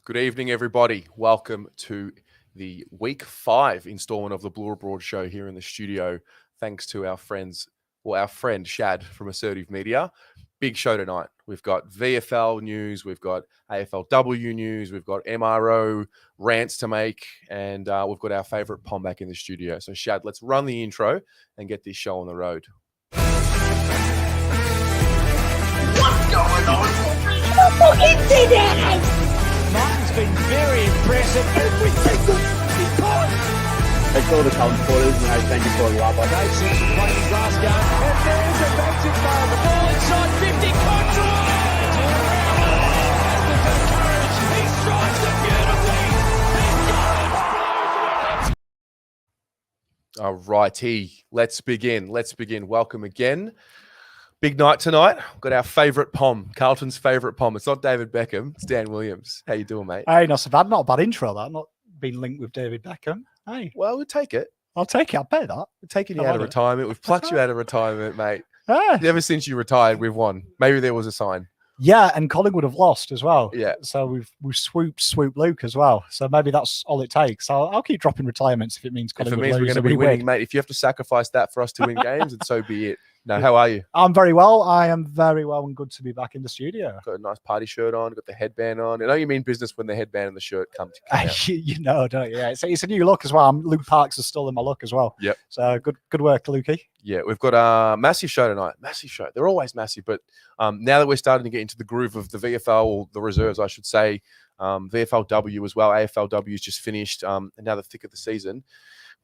Good evening, everybody. Welcome to the week 5 installment of the Blue Abroad show here in the studio. Thanks to our friend Shad from Assertive Media. Big show tonight. We've got VFL news, we've got AFLW news, we've got MRO rants to make, and we've got our favourite Pom back in the studio. So Shad, let's run the intro and get this show on the road. What's going on? Fucking today! Martin's been very impressive every single time. They call the Carlton supporters and they thank you for the love. Kade Simpson playing his last game. And there's a magic ball. The ball inside 50. Control! He strikes it beautifully. He's got it. All righty, let's begin. Welcome again. Big night tonight. We've got our favourite Pom, Carlton's favourite Pom. It's not David Beckham, it's Dan Williams. How you doing, mate? Hey, not so bad. Not a bad intro, that. Not been linked with David Beckham. Hey. Well, we'll take it. I'll take it. I'll pay that. We're taking you out of retirement. We've plucked you out of retirement, mate. Yeah. Ever since you retired, we've won. Maybe there was a sign. Yeah, and Collingwood have lost as well. Yeah. So we've swooped Luke as well. So maybe that's all it takes. I'll keep dropping retirements if it means If it Collingwood means we're lose, going to it'll be winning, weird. mate. If you have to sacrifice that for us to win games, and so be it. No, how are you? I'm very well. I am very well and good to be back in the studio. Got a nice party shirt on, got the headband on. I know you mean business when the headband and the shirt come out. You know, don't you? Yeah, it's a new look as well. Luke Parks is still in my look as well. Yep. So good work, Lukey. Yeah, we've got a massive show tonight. Massive show. They're always massive, but now that we're starting to get into the groove of the VFL, or the reserves, I should say, VFLW as well. AFLW's just finished, and now the thick of the season.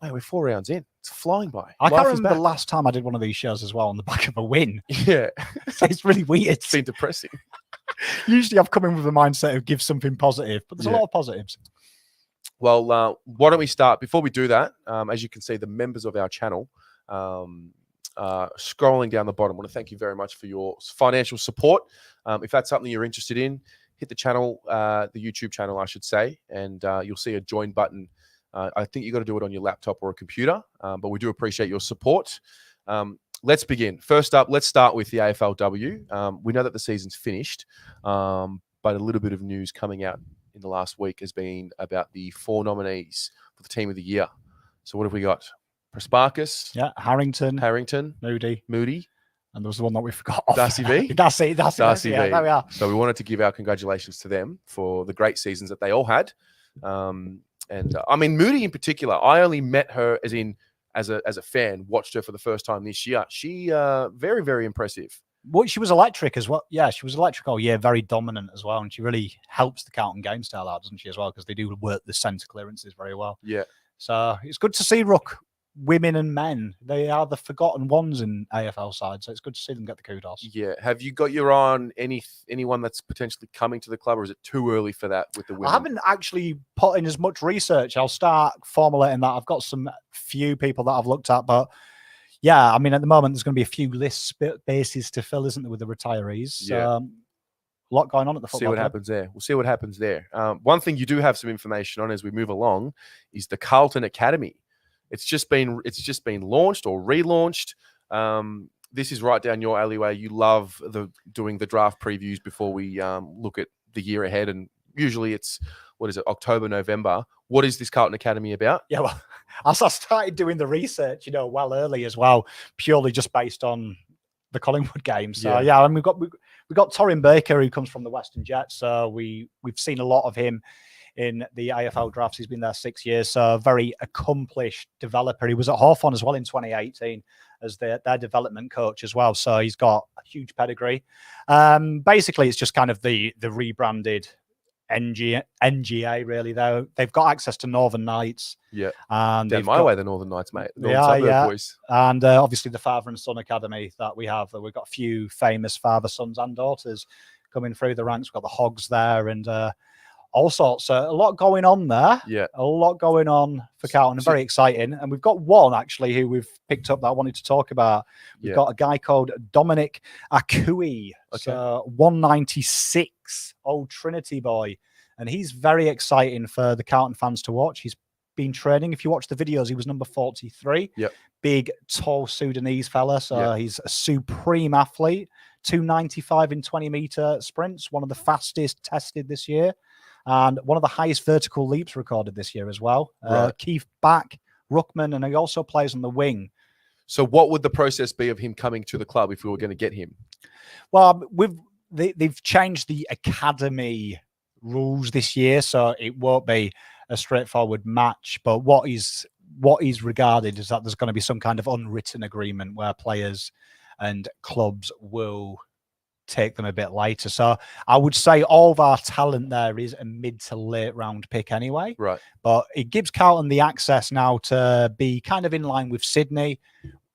Mate, we're 4 rounds in. It's flying by. I Life can't is remember back. the last time I did one of these shows as well on the back of a win. Yeah, So it's really weird. it's been depressing. Usually I've come in with the mindset of give something positive, but there's a Yeah. lot of positives. Well, why don't we start? Before we do that, as you can see, the members of our channel, scrolling down the bottom, I want to thank you very much for your financial support. If that's something you're interested in, hit the channel, the YouTube channel, I should say, and you'll see a join button. I think you got to do it on your laptop or a computer, but we do appreciate your support. Let's begin. First up, let's start with the AFLW. We know that the season's finished, but a little bit of news coming out in the last week has been about the 4 nominees for the Team of the Year. So what have we got? Prasparkas, Yeah, Harrington, Moody, and there was the one that we forgot. Darcy V. Darcy Darcy yeah, V. there we are. So we wanted to give our congratulations to them for the great seasons that they all had. And I mean, Moody in particular, I only met her as a fan, watched her for the first time this year. She very, very impressive. Well, she was electric as well. Yeah, she was electric all year, very dominant as well, and she really helps the Carlton game style out, doesn't she, as well? Because they do work the centre clearances very well. Yeah. So it's good to see Ruck, women and men. They are the forgotten ones in AFL side, so it's good to see them get the kudos. Yeah. Have you got your eye on anyone that's potentially coming to the club, or is it too early for that with the women? I haven't actually put in as much research. I'll start formulating that. I've got some few people that I've looked at, but yeah, I mean, at the moment, there's going to be a few list bases to fill, isn't there, with the retirees? Yeah. A lot going on at the football See what club. happens there. We'll see what happens there. One thing you do have some information on as we move along is the Carlton Academy. It's just been launched or relaunched. This is right down your alleyway. You love doing the draft previews before we look at the year ahead, and usually it's October, November. What is this Carlton Academy about? Yeah, well, as I started doing the research, well early as well, purely just based on the Collingwood game. So yeah, and we've got Torrin Baker, who comes from the Western Jets. So we've seen a lot of him in the AFL drafts. He's been there 6 years. So a very accomplished developer. He was at Hawthorn as well in 2018 as their development coach as well. So he's got a huge pedigree. Basically, it's just kind of the rebranded NGA really, though. They've got access to Northern Knights. Yeah. And Down my way, the Northern Knights, mate. The Northern Suburb boys. And obviously the father and son academy that we have. We've got a few famous father, sons and daughters coming through the ranks. We've got the Hogs there and all sorts. A lot going on there. Yeah. A lot going on for Carlton. And very exciting. And we've got one actually who we've picked up that I wanted to talk about. We've got a guy called Dominic Akui. Okay. So 196, old Trinity boy. And he's very exciting for the Carlton fans to watch. He's been training. If you watch the videos, he was number 43. Yep. Big, tall Sudanese fella. So he's a supreme athlete. 295 in 20-meter sprints, one of the fastest tested this year. and one of the highest vertical leaps recorded this year as well. Right. Keith back, ruckman, and he also plays on the wing. So what would the process be of him coming to the club if we were going to get him? Well, they've changed the academy rules this year, so it won't be a straightforward match. But what is regarded is that there's going to be some kind of unwritten agreement where players and clubs will take them a bit later. So I would say all of our talent there is a mid to late round pick anyway. Right. But it gives Carlton the access now to be kind of in line with Sydney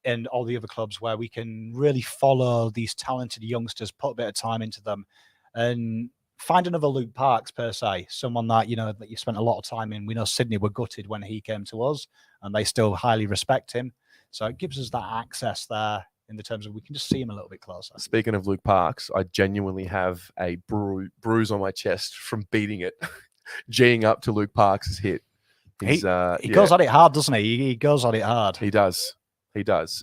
and all the other clubs where we can really follow these talented youngsters, put a bit of time into them, and find another Luke Parks per se, someone that, you know, that you spent a lot of time in. We know Sydney were gutted when he came to us and they still highly respect him. So it gives us that access there in the terms of we can just see him a little bit closer. Speaking of Luke Parks, I genuinely have a bruise on my chest from beating it, G'ing up to Luke Parks' hit. He goes at it hard, doesn't he? He goes at it hard. He does. He does.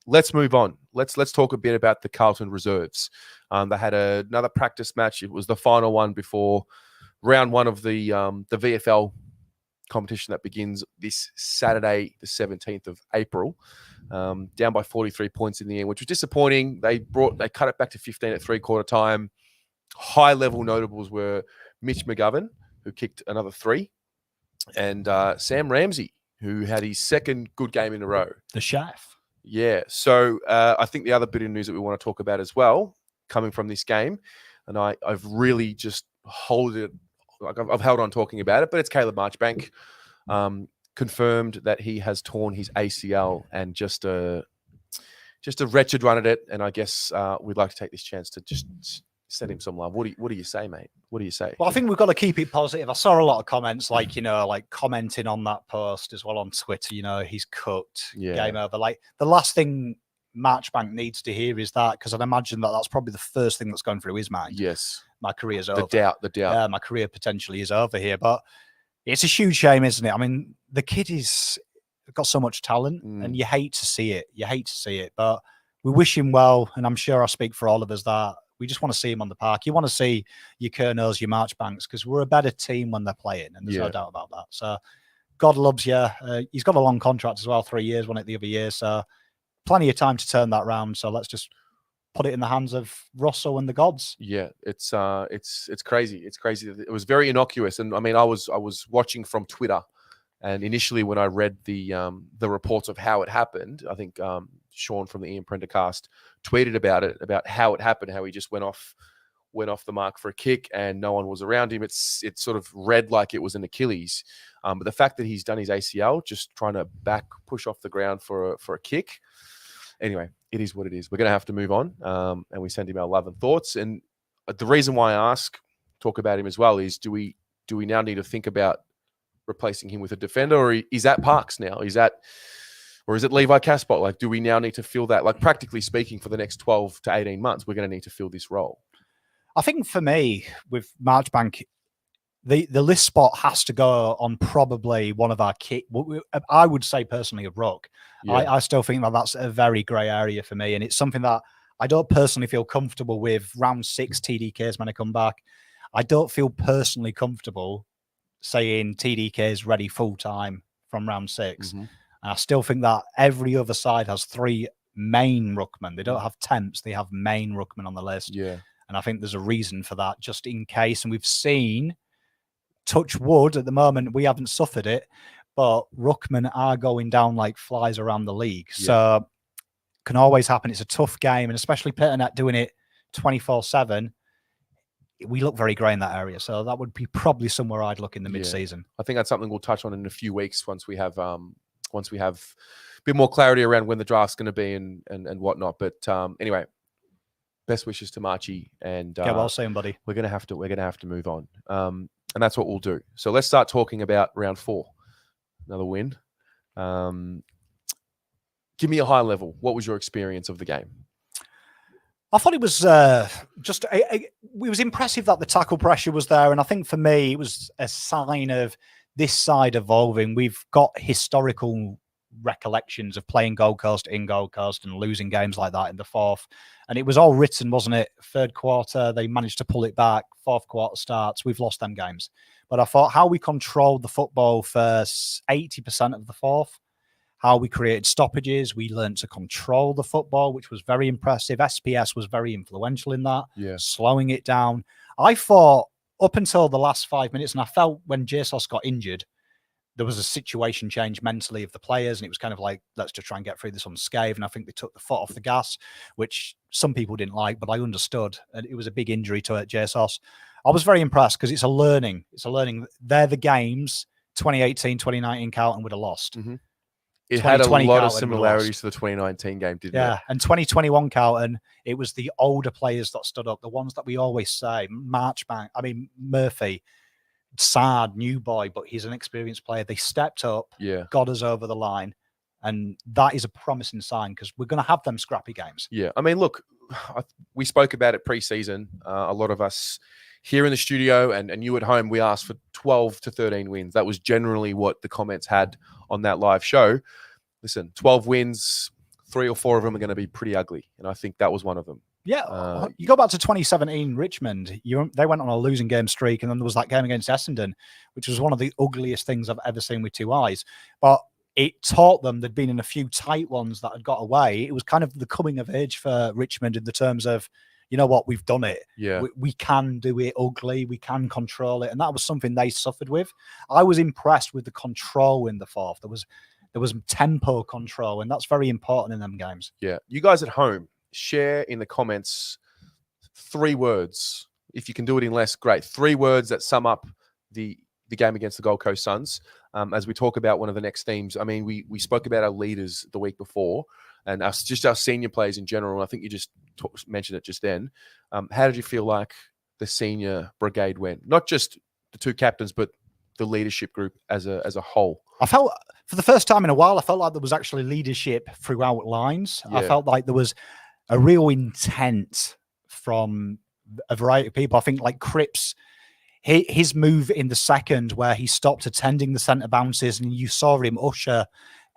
Let's move on. Let's talk a bit about the Carlton reserves. They had another practice match. It was the final one before round one of the VFL competition that begins this Saturday, the 17th of April. Down by 43 points in the end, which was disappointing. They cut it back to 15 at 3/4 time. High level notables were Mitch McGovern, who kicked another 3, and Sam Ramsey, who had his second good game in a row. The chef. Yeah. So I think the other bit of news that we want to talk about as well, coming from this game, and I've really just I've held on talking about it, but it's Caleb Marchbank confirmed that he has torn his ACL, and just a wretched run at it. And I guess we'd like to take this chance to just send him some love. What do you say, mate? What do you say? Well, I think we've got to keep it positive. I saw a lot of comments, like, you know, like commenting on that post as well on Twitter. You know, he's cooked, game over. Like, the last thing Marchbank needs to hear is that, because I'd imagine that that's probably the first thing that's going through his mind. Yes, my career's over. The doubt. Yeah, my career potentially is over here. But it's a huge shame, isn't it? I mean, the kid is got so much talent, and you hate to see it. You hate to see it, but we wish him well, and I'm sure I speak for all of us that we just want to see him on the park. You want to see your Kernos, your Marchbanks, because we're a better team when they're playing, and there's no doubt about that. So God loves you. He's got a long contract as well, 3 years, won it the other year. So plenty of time to turn that round. So let's just put it in the hands of Russell and the gods. Yeah, it's crazy. It's crazy. It was very innocuous, and I mean, I was watching from Twitter, and initially when I read the reports of how it happened, I think Sean from the Ian Prendercast tweeted about it, about how it happened, how he just went off the mark for a kick and no one was around him. It sort of read like it was an Achilles, but the fact that he's done his ACL, just trying to push off the ground for a kick. Anyway, it is what it is. We're going to have to move on, and we send him our love and thoughts. And the reason why I talk about him as well is, do we now need to think about replacing him with a defender, or is that Parks now? Or is it Levi Caspot? Like, do we now need to fill that? Like, practically speaking, for the next 12 to 18 months, we're going to need to fill this role. I think for me, with Marchbank, the list spot has to go on probably one of our kick. I would say personally a ruck. Yeah. I still think that that's a very grey area for me, and it's something that I don't personally feel comfortable with. Round 6 TDKs when I come back, I don't feel personally comfortable saying TDK is ready full time from round 6. Mm-hmm. I still think that every other side has 3 main ruckmen. They don't have temps; they have main ruckmen on the list. Yeah, and I think there's a reason for that, just in case. And we've seen, touch wood, at the moment we haven't suffered it, but ruckmen are going down like flies around the league. Yeah. So can always happen. It's a tough game, and especially Pitternet doing it 24/7. We look very grey in that area, so that would be probably somewhere I'd look in the mid-season. I think that's something we'll touch on in a few weeks once we have a bit more clarity around when the draft's going to be and whatnot. But anyway, best wishes to Marchie, and get well soon, buddy. We're gonna have to move on, and that's what we'll do. So let's start talking about round 4. Another win. Give me a high level. What was your experience of the game? I thought it was it was impressive that the tackle pressure was there, and I think for me it was a sign of this side evolving. We've got historical recollections of playing Gold Coast in Gold Coast and losing games like that in the fourth. And it was all written, wasn't it? Third quarter, they managed to pull it back. Fourth quarter starts, we've lost them games. But I thought how we controlled the football for 80% of the fourth, how we created stoppages, we learned to control the football, which was very impressive. SPS was very influential in that, slowing it down. I thought up until the last 5 minutes, and I felt when Jesus got injured, there was a situation change mentally of the players, and it was kind of like, let's just try and get through this unscathed. And I think they took the foot off the gas, which some people didn't like, but I understood. And it was a big injury to Jesus. I was very impressed because it's a learning. It's a learning. They're the games 2018, 2019 Carlton would have lost. It had a lot of similarities to the 2019 game, didn't it? Yeah, and 2021 Carlton, it was the older players that stood up, the ones that we always say, Marchbank, Murphy, sad, new boy, but he's an experienced player. They stepped up, got us over the line, and that is a promising sign because we're going to have them scrappy games. Yeah, I mean, look, we spoke about it pre-season. A lot of us here in the studio and you at home, we asked for 12 to 13 wins. That was generally what the comments had on that live show. Listen, 12 wins, 3 or 4 of them are going to be pretty ugly, and I think that was one of them. Yeah, you go back to 2017 Richmond, they went on a losing game streak, and then there was that game against Essendon, which was one of the ugliest things I've ever seen with two eyes. But it taught them they'd been in a few tight ones that had got away. It was kind of the coming of age for Richmond in the terms of, you know what, we've done it. Yeah, we can do it ugly. We can control it. And that was something they suffered with. I was impressed with the control in the fourth. There was tempo control, and that's very important in them games. Yeah. You guys at home, share in the comments 3 words. If you can do it in less, great. 3 words that sum up the game against the Gold Coast Suns. As we talk about one of the next themes, I mean, we spoke about our leaders the week before, and our senior players in general. And I think you just mentioned it just then. How did you feel like the senior brigade went? Not just the 2 captains, but the leadership group as a whole. I felt for the first time in a while, I felt like there was actually leadership throughout lines. Yeah. I felt like there was a real intent from a variety of people. I think like Cripps, his move in the second where he stopped attending the centre bounces, and you saw him usher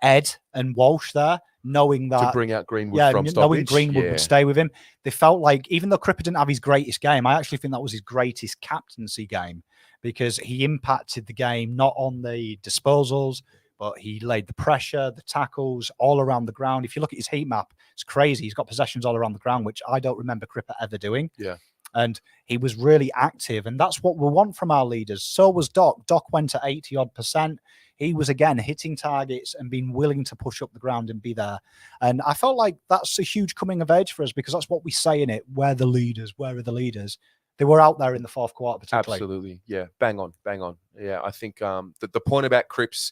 Ed and Walsh there, knowing that to bring out Greenwood from stoppage. Knowing Greenwood would stay with him. They felt like, even though Cripper didn't have his greatest game, I actually think that was his greatest captaincy game, because he impacted the game not on the disposals, but he laid the pressure, the tackles all around the ground. If you look at his heat map, it's crazy. He's got possessions all around the ground, which I don't remember Cripper ever doing. Yeah. And he was really active, and that's what we want from our leaders. So was Doc. Doc went to 80-odd%. He was, again, hitting targets and being willing to push up the ground and be there. And I felt like that's a huge coming of age for us, because that's what we say in it. We're the leaders. Where are the leaders? They were out there in the fourth quarter, particularly. Absolutely. Yeah. Bang on. Bang on. Yeah. I think the point about Cripps,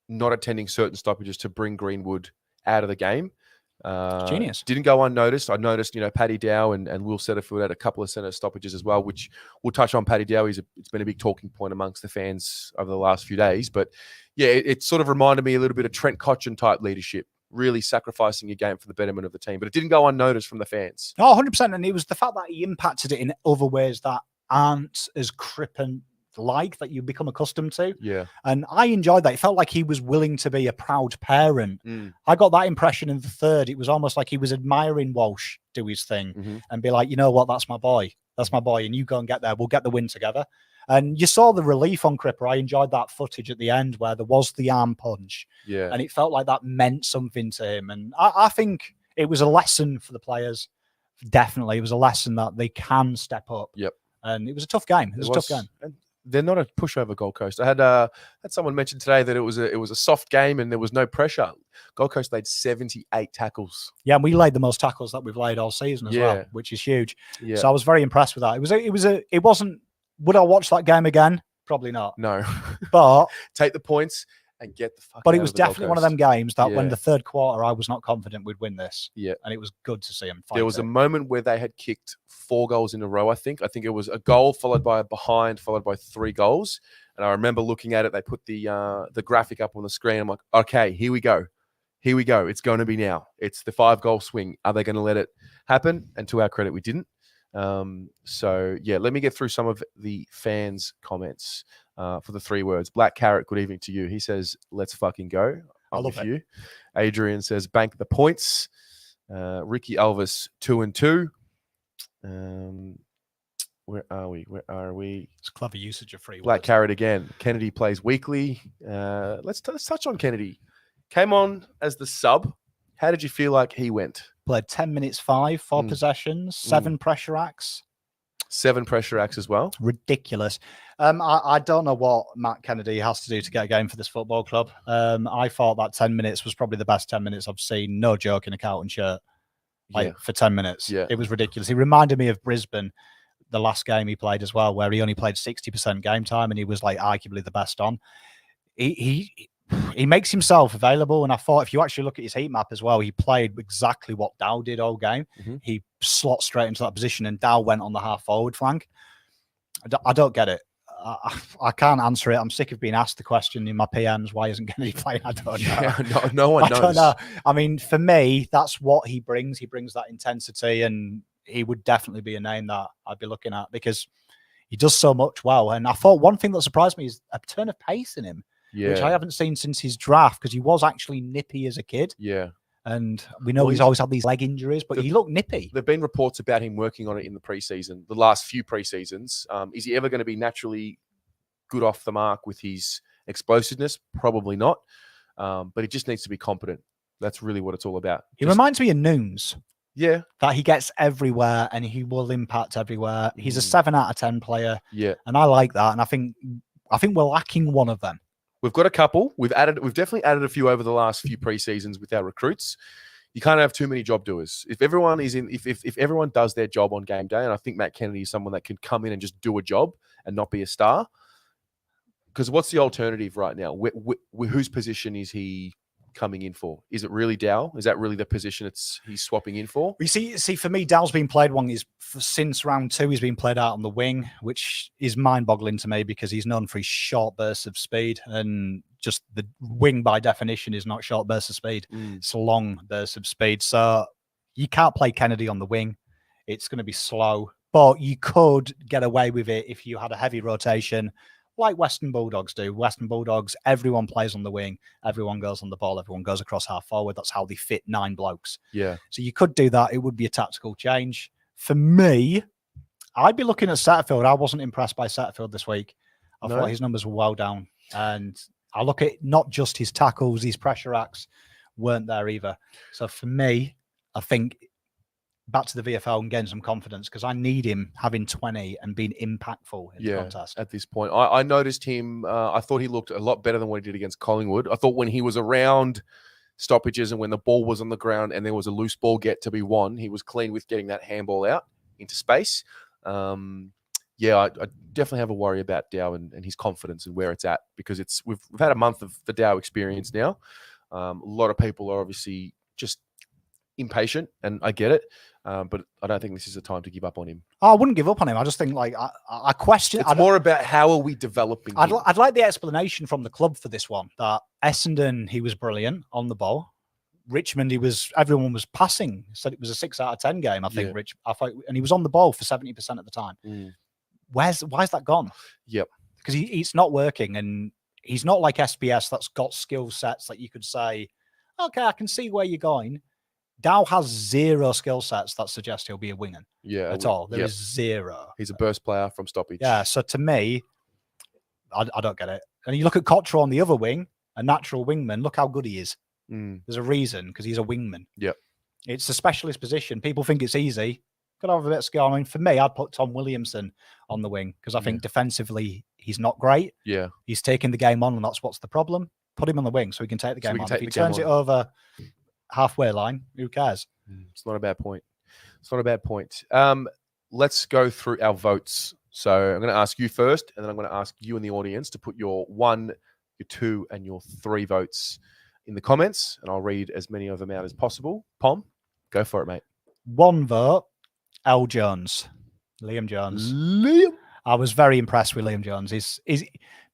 not attending certain stoppages to bring Greenwood out of the game, genius. Didn't go unnoticed. I noticed, Paddy Dow and Will Setterfield had a couple of centre stoppages as well, which we'll touch on. Paddy Dow, it's been a big talking point amongst the fans over the last few days. But yeah, it sort of reminded me a little bit of Trent Cotchin type leadership, really sacrificing your game for the betterment of the team. But it didn't go unnoticed from the fans. Oh, 100%. And it was the fact that he impacted it in other ways that aren't as crippin' that you become accustomed to. Yeah. And I enjoyed that. It felt like he was willing to be a proud parent. I got that impression in the third. It was almost like he was admiring Walsh do his thing and be like, you know what, that's my boy. That's my boy. And you go and get there. We'll get the win together. And you saw the relief on Cripper. I enjoyed that footage at the end where there was the arm punch. Yeah. And it felt like that meant something to him. And I think it was a lesson for the players. Definitely. It was a lesson that they can step up. Yep. And it was a tough game. It was a tough game. They're not a pushover Gold Coast. I had someone mention today that it was a soft game and there was no pressure. Gold Coast laid 78 tackles. Yeah, and we laid the most tackles that we've laid all season as well, which is huge. Yeah. So I was very impressed with that. It wasn't. Would I watch that game again? Probably not. No. But take the points and get the fuck. But it was definitely one of them games that when the third quarter, I was not confident we'd win this. Yeah. And it was good to see them fight. There was a moment where they had kicked 4 goals in a row, I think. I think it was a goal followed by a behind, followed by 3 goals. And I remember looking at it, they put the graphic up on the screen. I'm like, okay, here we go. Here we go. It's going to be now. It's the 5-goal swing. Are they going to let it happen? And to our credit, we didn't. So yeah, let me get through some of the fans' comments for the 3 words. Black Carrot, good evening to you. He says, "Let's fucking go." I love it. You. Adrian says, "Bank the points." Ricky Elvis, 2 and 2. Where are we? It's clever usage of free Black words. Carrot again. Kennedy plays weekly. Let's touch on Kennedy. Came on as the sub. How did you feel like he went? Played 10 minutes 4 possessions, 7 pressure acts. 7 pressure acts as well. Ridiculous. I don't know what Matt Kennedy has to do to get a game for this football club. I thought that 10 minutes was probably the best 10 minutes I've seen. No joke, in a Carlton shirt. For 10 minutes. Yeah. It was ridiculous. He reminded me of Brisbane, the last game he played as well, where he only played 60% game time and he was like arguably the best on. He makes himself available, and I thought if you actually look at his heat map as well, he played exactly what Dow did all game. He slots straight into that position, and Dow went on the half forward flank. I don't get it. I can't answer it. I'm sick of being asked the question in my PMs. Why isn't Kennedy playing? I don't know. Yeah, no one knows. I don't know. I mean, for me, that's what he brings. He brings that intensity, and he would definitely be a name that I'd be looking at because he does so much well. And I thought one thing that surprised me is a turn of pace in him. Yeah. Which I haven't seen since his draft because he was actually nippy as a kid. Yeah. And we know he's always had these leg injuries, but he looked nippy. There've been reports about him working on it in the preseason, the last few preseasons. Is he ever going to be naturally good off the mark with his explosiveness? Probably not. But he just needs to be competent. That's really what it's all about. He reminds me of Nunes. Yeah. That he gets everywhere and he will impact everywhere. He's a 7 out of 10 player. Yeah. And I like that. And I think we're lacking one of them. We've got a couple. We've definitely added a few over the last few preseasons with our recruits. You can't have too many job doers. If everyone if everyone does their job on game day, and I think Matt Kennedy is someone that can come in and just do a job and not be a star. Because what's the alternative right now? Whose position is he coming in for? Is it really Dow? Is that really the position he's swapping in for? We see for me, Dow's been played since round 2. He's been played out on the wing, which is mind-boggling to me because he's known for his short bursts of speed, and just the wing by definition is not short bursts of speed; it's long bursts of speed. So you can't play Kennedy on the wing; it's going to be slow. But you could get away with it if you had a heavy rotation. Like Western Bulldogs do. Western Bulldogs, everyone plays on the wing. Everyone goes on the ball. Everyone goes across half forward. That's how they fit 9 blokes. Yeah. So you could do that. It would be a tactical change. For me, I'd be looking at Setterfield. I wasn't impressed by Setterfield this week. I thought his numbers were well down. And I look at not just his tackles, his pressure acts weren't there either. So for me, I think back to the VFL and getting some confidence because I need him having 20 and being impactful in the contest. At this point, I noticed him. I thought he looked a lot better than what he did against Collingwood. I thought when he was around stoppages and when the ball was on the ground and there was a loose ball get to be won, he was clean with getting that handball out into space. I definitely have a worry about Dow and his confidence and where it's at because we've had a month of the Dow experience now. A lot of people are obviously just impatient, and I get it, but I don't think this is the time to give up on him. I wouldn't give up on him. I just think I question. It's more about how are we developing him? I'd like the explanation from the club for this one. That Essendon, he was brilliant on the ball. Richmond, everyone was passing. Said it was a 6 out of 10 game. I think I thought, and he was on the ball for 70% of the time. Why's that gone? Yep, because it's not working, and he's not like SPS that's got skill sets that you could say, okay, I can see where you're going. Dow has 0 skill sets that suggest he'll be a winger. At all. There is 0. He's a burst player from stoppage. Yeah. So to me, I don't get it. And you look at Cottrell on the other wing, a natural wingman. Look how good he is. There's a reason because he's a wingman. Yep. It's a specialist position. People think it's easy. Got to have a bit of skill. I mean, for me, I'd put Tom Williamson on the wing because I think defensively he's not great. Yeah. He's taking the game on, and that's what's the problem. Put him on the wing so he can take the game on. If he turns it over halfway line, who cares? It's not a bad point. Let's go through our votes. So I'm going to ask you first, and then I'm going to ask you in the audience to put your 1, your 2, and your 3 votes in the comments, and I'll read as many of them out as possible. Pom, go for it, mate. 1 vote, Liam Jones. I was very impressed with Liam Jones. He's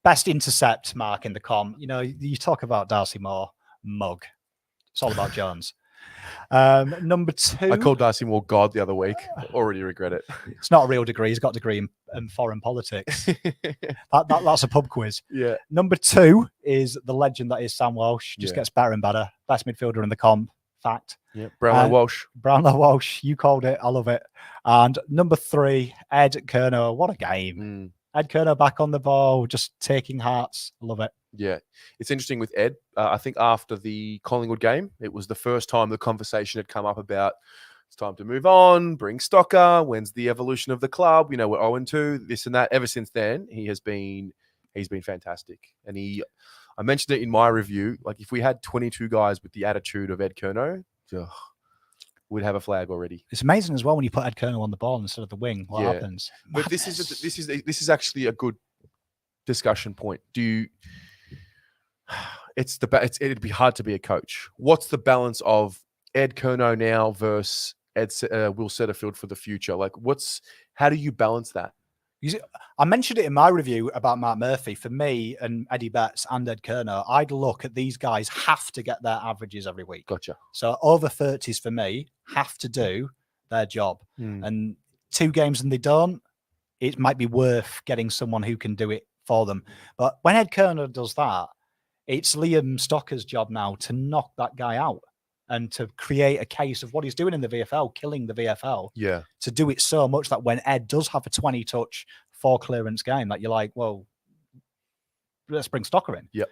best intercept mark in the com. You know, you talk about Darcy Moore, mug. It's all about Jones. Number 2. I called Darcy Moore God the other week. Already regret it. It's not a real degree. He's got a degree in foreign politics. That's a pub quiz. Yeah. Number 2 is the legend that is Sam Walsh. Just gets better and better. Best midfielder in the comp. Fact. Yeah. Brownlow Walsh. Brownlow Walsh. You called it. I love it. And number 3, Ed Kerno. What a game. Ed Kerno back on the ball, just taking hearts. I love it. Yeah. It's interesting with Ed. I think after the Collingwood game, it was the first time the conversation had come up about it's time to move on, bring Stocker. When's the evolution of the club? We're 0-2, this and that. Ever since then, he's been fantastic. And I mentioned it in my review. Like if we had 22 guys with the attitude of Ed Kerno, we'd have a flag already. It's amazing as well when you put Ed Kerno on the ball instead of the wing. What happens? But this is actually a good discussion point. It'd be hard to be a coach. What's the balance of Ed Kerno now versus Will Setterfield for the future? Like, how do you balance that? I mentioned it in my review about Mark Murphy. For me and Eddie Betts and Ed Kerno, I'd look at these guys have to get their averages every week. Gotcha. So over 30s for me have to do their job. And 2 games and they don't, it might be worth getting someone who can do it for them. But when Ed Kerno does that, it's Liam Stocker's job now to knock that guy out and to create a case of what he's doing in the VFL, killing the VFL. Yeah. To do it so much that when Ed does have a 20-touch 4-clearance game, that you're like, well, let's bring Stocker in. Yep.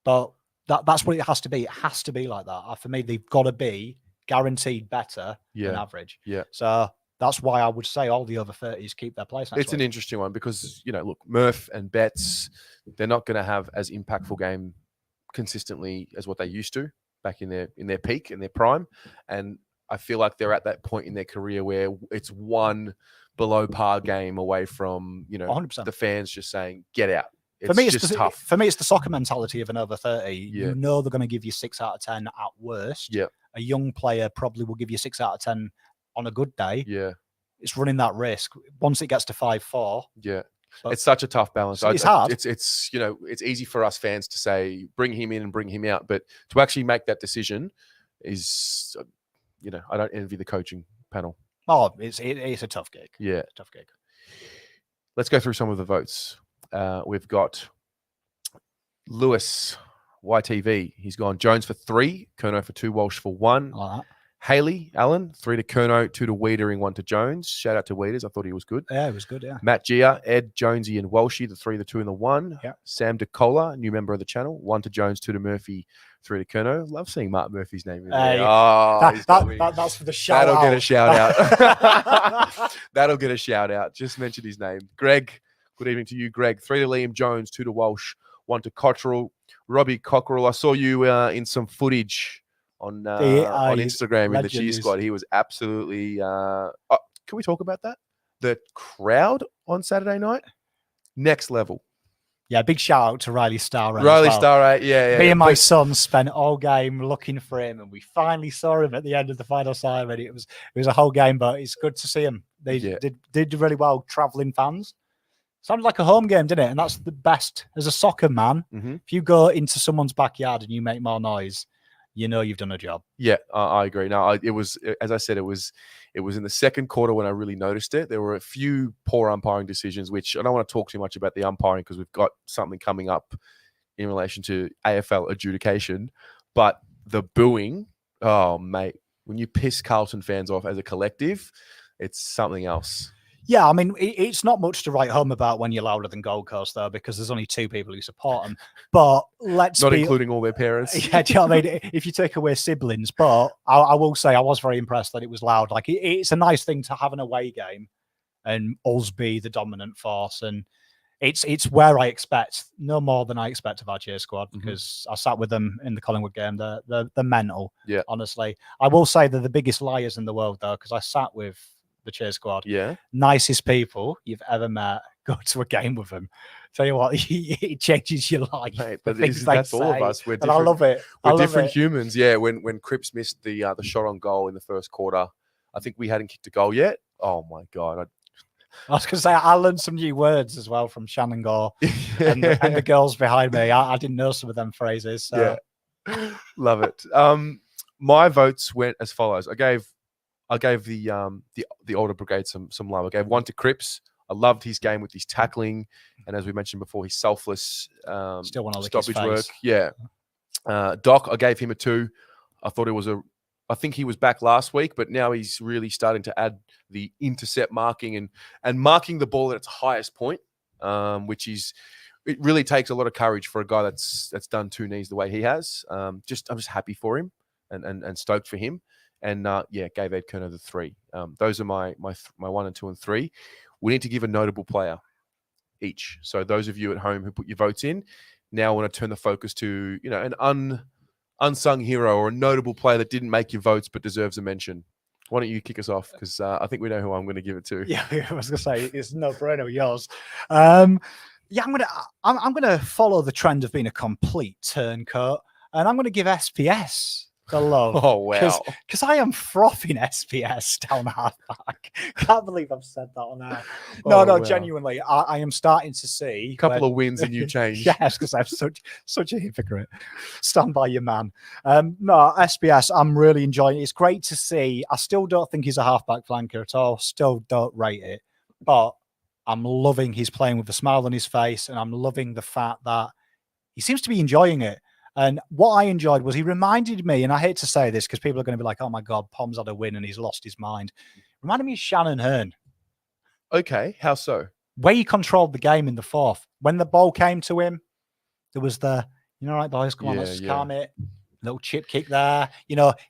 But that's what it has to be. It has to be like that. For me, they've got to be guaranteed better than average. Yeah. So that's why I would say all the over 30s keep their place. It's an interesting one because, look, Murph and Betts, they're not going to have as impactful game consistently as what they used to back in their peak, in their prime. And I feel like they're at that point in their career where it's one below par game away from, 100%. The fans just saying, get out. For me, just tough. For me, it's the soccer mentality of an over 30. Yeah. You know they're going to give you 6 out of 10 at worst. Yeah. A young player probably will give you 6 out of 10 on a good day. Yeah. It's running that risk. Once it gets to 5-4. Yeah. It's such a tough balance. It's hard. It's it's easy for us fans to say, bring him in and bring him out. But to actually make that decision is, I don't envy the coaching panel. Oh, it's a tough gig. Yeah. It's a tough gig. Let's go through some of the votes. We've got Lewis, YTV. He's gone Jones for 3, Kerno for 2, Walsh for 1. I like that. Haley Allen, 3 to Kerno, 2 to Wiedering, 1 to Jones. Shout out to Wieders. I thought he was good. Yeah, it was good, yeah. Matt Gia, Ed, Jonesy, and Walshy, the 3, the 2, and the 1. Yeah. Sam DeCola, new member of the channel, 1 to Jones, 2 to Murphy, 3 to Kerno. Love seeing Mark Murphy's name in there. Yeah. That's for the shout That'll out. get a shout out. That'll get a shout out. Just mentioned his name. Greg, good evening to you, Greg. 3 to Liam Jones, 2 to Walsh, 1 to Cottrell. Robbie Cockerell, I saw you in some footage on Instagram in the Cheer Squad. He was absolutely can we talk about that? The crowd on Saturday night, next level. Yeah, big shout out to Riley Starr. Yeah. Me and my son spent all game looking for him, and we finally saw him at the end of the final siren. It was a whole game, but it's good to see him. They did really well, traveling fans. Sounded like a home game, didn't it? And that's the best as a soccer man. Mm-hmm. If you go into someone's backyard and you make more noise, you know you've done a job. Yeah, I agree. No, it was, as I said, it was in the second quarter when I really noticed it. There were a few poor umpiring decisions, which I don't want to talk too much about the umpiring because we've got something coming up in relation to AFL adjudication. But the booing, oh, mate, when you piss Carlton fans off as a collective, it's something else. Yeah, I mean, it's not much to write home about when you're louder than Gold Coast, though, because there's only 2 people who support them. But not including all their parents. Yeah, do you know what I mean? If you take away siblings. But I will say I was very impressed that it was loud. Like, it's a nice thing to have an away game and us be the dominant force. And it's where I expect, no more than I expect of our cheer squad, because I sat with them in the Collingwood game. They're mental, honestly. I will say they're the biggest liars in the world, though, because I sat with the cheer squad. Yeah. Nicest people you've ever met. Go to a game with them. Tell you what, it changes your life. Mate, but that's all of us. We're different. And I love it. We're different humans. Yeah. When Cripps missed the shot on goal in the first quarter, I think we hadn't kicked a goal yet. Oh my God. I was going to say, I learned some new words as well from Shannon Gore and the girls behind me. I didn't know some of them phrases. So. Yeah. Love it. my votes went as follows. I gave the older brigade some love. I gave 1 to Cripps. I loved his game with his tackling, and as we mentioned before, his selfless Still want to lick his stoppage work. face. Yeah. Doc, I gave him a 2. I thought I think he was back last week, but now he's really starting to add the intercept marking and marking the ball at its highest point, which is, it really takes a lot of courage for a guy that's done 2 knees the way he has. I'm just happy for him and stoked for him. And gave Ed Kerner the 3. Those are my 1 and 2 and 3. We need to give a notable player each. So those of you at home who put your votes in, now I want to turn the focus to an unsung hero or a notable player that didn't make your votes but deserves a mention. Why don't you kick us off? Because I think we know who I'm going to give it to. Yeah, I was going to say it's no brainer yours. I'm gonna follow the trend of being a complete turncoat, and I'm going to give SPS the love. Oh, wow. Because I am frothing SPS down halfback. Can't believe I've said that on air. No, Wow. genuinely, I am starting to see A couple of wins and you changed. Yes, because I'm such a hypocrite. Stand by your man. No, SPS, I'm really enjoying it. It's great to see. I still don't think he's a halfback flanker at all. Still don't rate it. But I'm loving his playing with a smile on his face, and I'm loving the fact that he seems to be enjoying it. And what I enjoyed was he reminded me, and I hate to say this because people are going to be like, oh my God, Pom's had a win and he's lost his mind. Reminded me of Shannon Hearn. Okay, how so? Way he controlled the game in the 4th. When the ball came to him, there was right, boys, come on, let's calm it. Little chip kick there,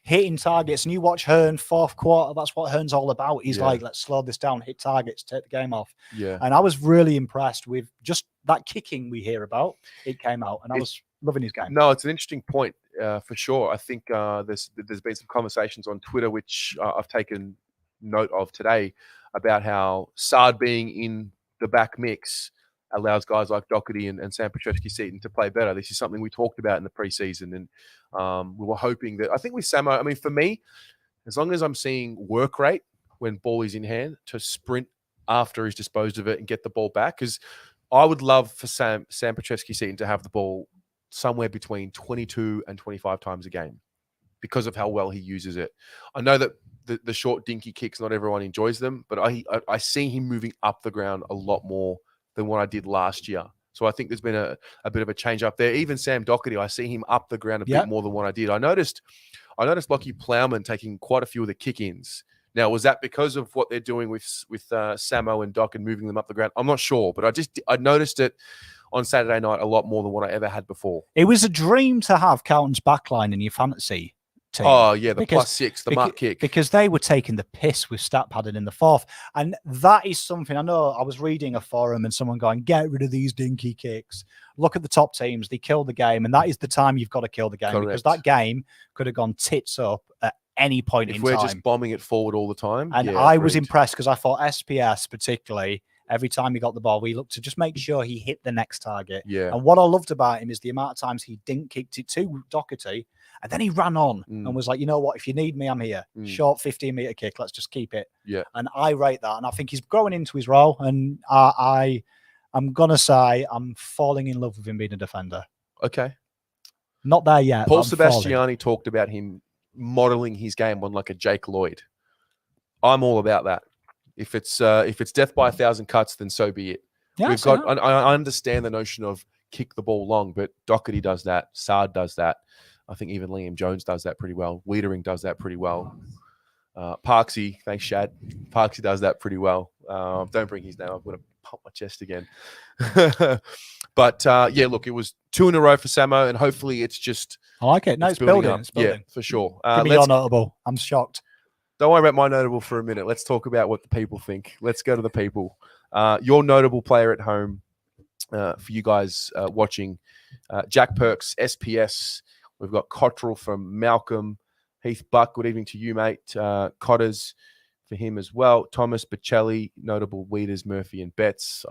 hitting targets. And you watch Hearn 4th quarter, that's what Hearn's all about. He's like, let's slow this down, hit targets, take the game off. Yeah. And I was really impressed with just that kicking we hear about. It came out, and I was loving his game. No, it's an interesting point for sure. I think there's been some conversations on Twitter, which I've taken note of today, about how Sard being in the back mix allows guys like Doherty and Sam Petrevski-Seton to play better. This is something we talked about in the preseason, and we were hoping that, I think with Samo, I mean, for me, as long as I'm seeing work rate when ball is in hand, to sprint after he's disposed of it and get the ball back, because I would love for Sam Petrevski-Seton to have the ball somewhere between 22 and 25 times a game because of how well he uses it. I know that the short dinky kicks, not everyone enjoys them, but I see him moving up the ground a lot more than what I did last year. So I think there's been a bit of a change up there. Even Sam Doherty, I see him up the ground a bit more than what I did. I noticed Lockie Plowman taking quite a few of the kick-ins. Now, was that because of what they're doing with Samo and Doc and moving them up the ground? I'm not sure, but I noticed it on Saturday night a lot more than what I ever had before. It was a dream to have Carlton's backline in your fantasy team. Oh, yeah, the +6, the mark kick. Because they were taking the piss with stat padding in the 4th. And that is something, I know I was reading a forum and someone going, get rid of these dinky kicks. Look at the top teams. They kill the game. And that is the time you've got to kill the game. Correct. Because that game could have gone tits up at any point in time. If we're just bombing it forward all the time. And I was impressed because I thought SPS particularly, every time he got the ball, we looked to just make sure he hit the next target. Yeah. And what I loved about him is the amount of times he didn't kicked it to Doherty, and then he ran on and was like, you know what, if you need me, I'm here. Short 15-meter kick, let's just keep it. Yeah. And I rate that. And I think he's growing into his role. And I'm going to say I'm falling in love with him being a defender. Okay. Not there yet. Paul Sebastiani talked about him modeling his game on like a Jake Lloyd. I'm all about that. If it's death by 1,000 cuts, then so be it. Yeah, I understand the notion of kick the ball long, but Doherty does that. Sard does that. I think even Liam Jones does that pretty well. Wiedering does that pretty well. Parksy, thanks, Shad. Parksy does that pretty well. Don't bring his name. I'm going to pump my chest again. But look, it was 2 in a row for Samo, and hopefully it's just. I like it. No, it's building. It's building. Yeah, for sure. Give me your notable. I'm shocked. Don't worry about my notable for a minute. Let's talk about what the people think. Let's go to the people. Your notable player at home for you guys watching. Jack Perks, SPS. We've got Cottrell from Malcolm. Heath Buck, good evening to you, mate. Cotters for him as well. Thomas Bocelli, notable Weeders, Murphy and Betts.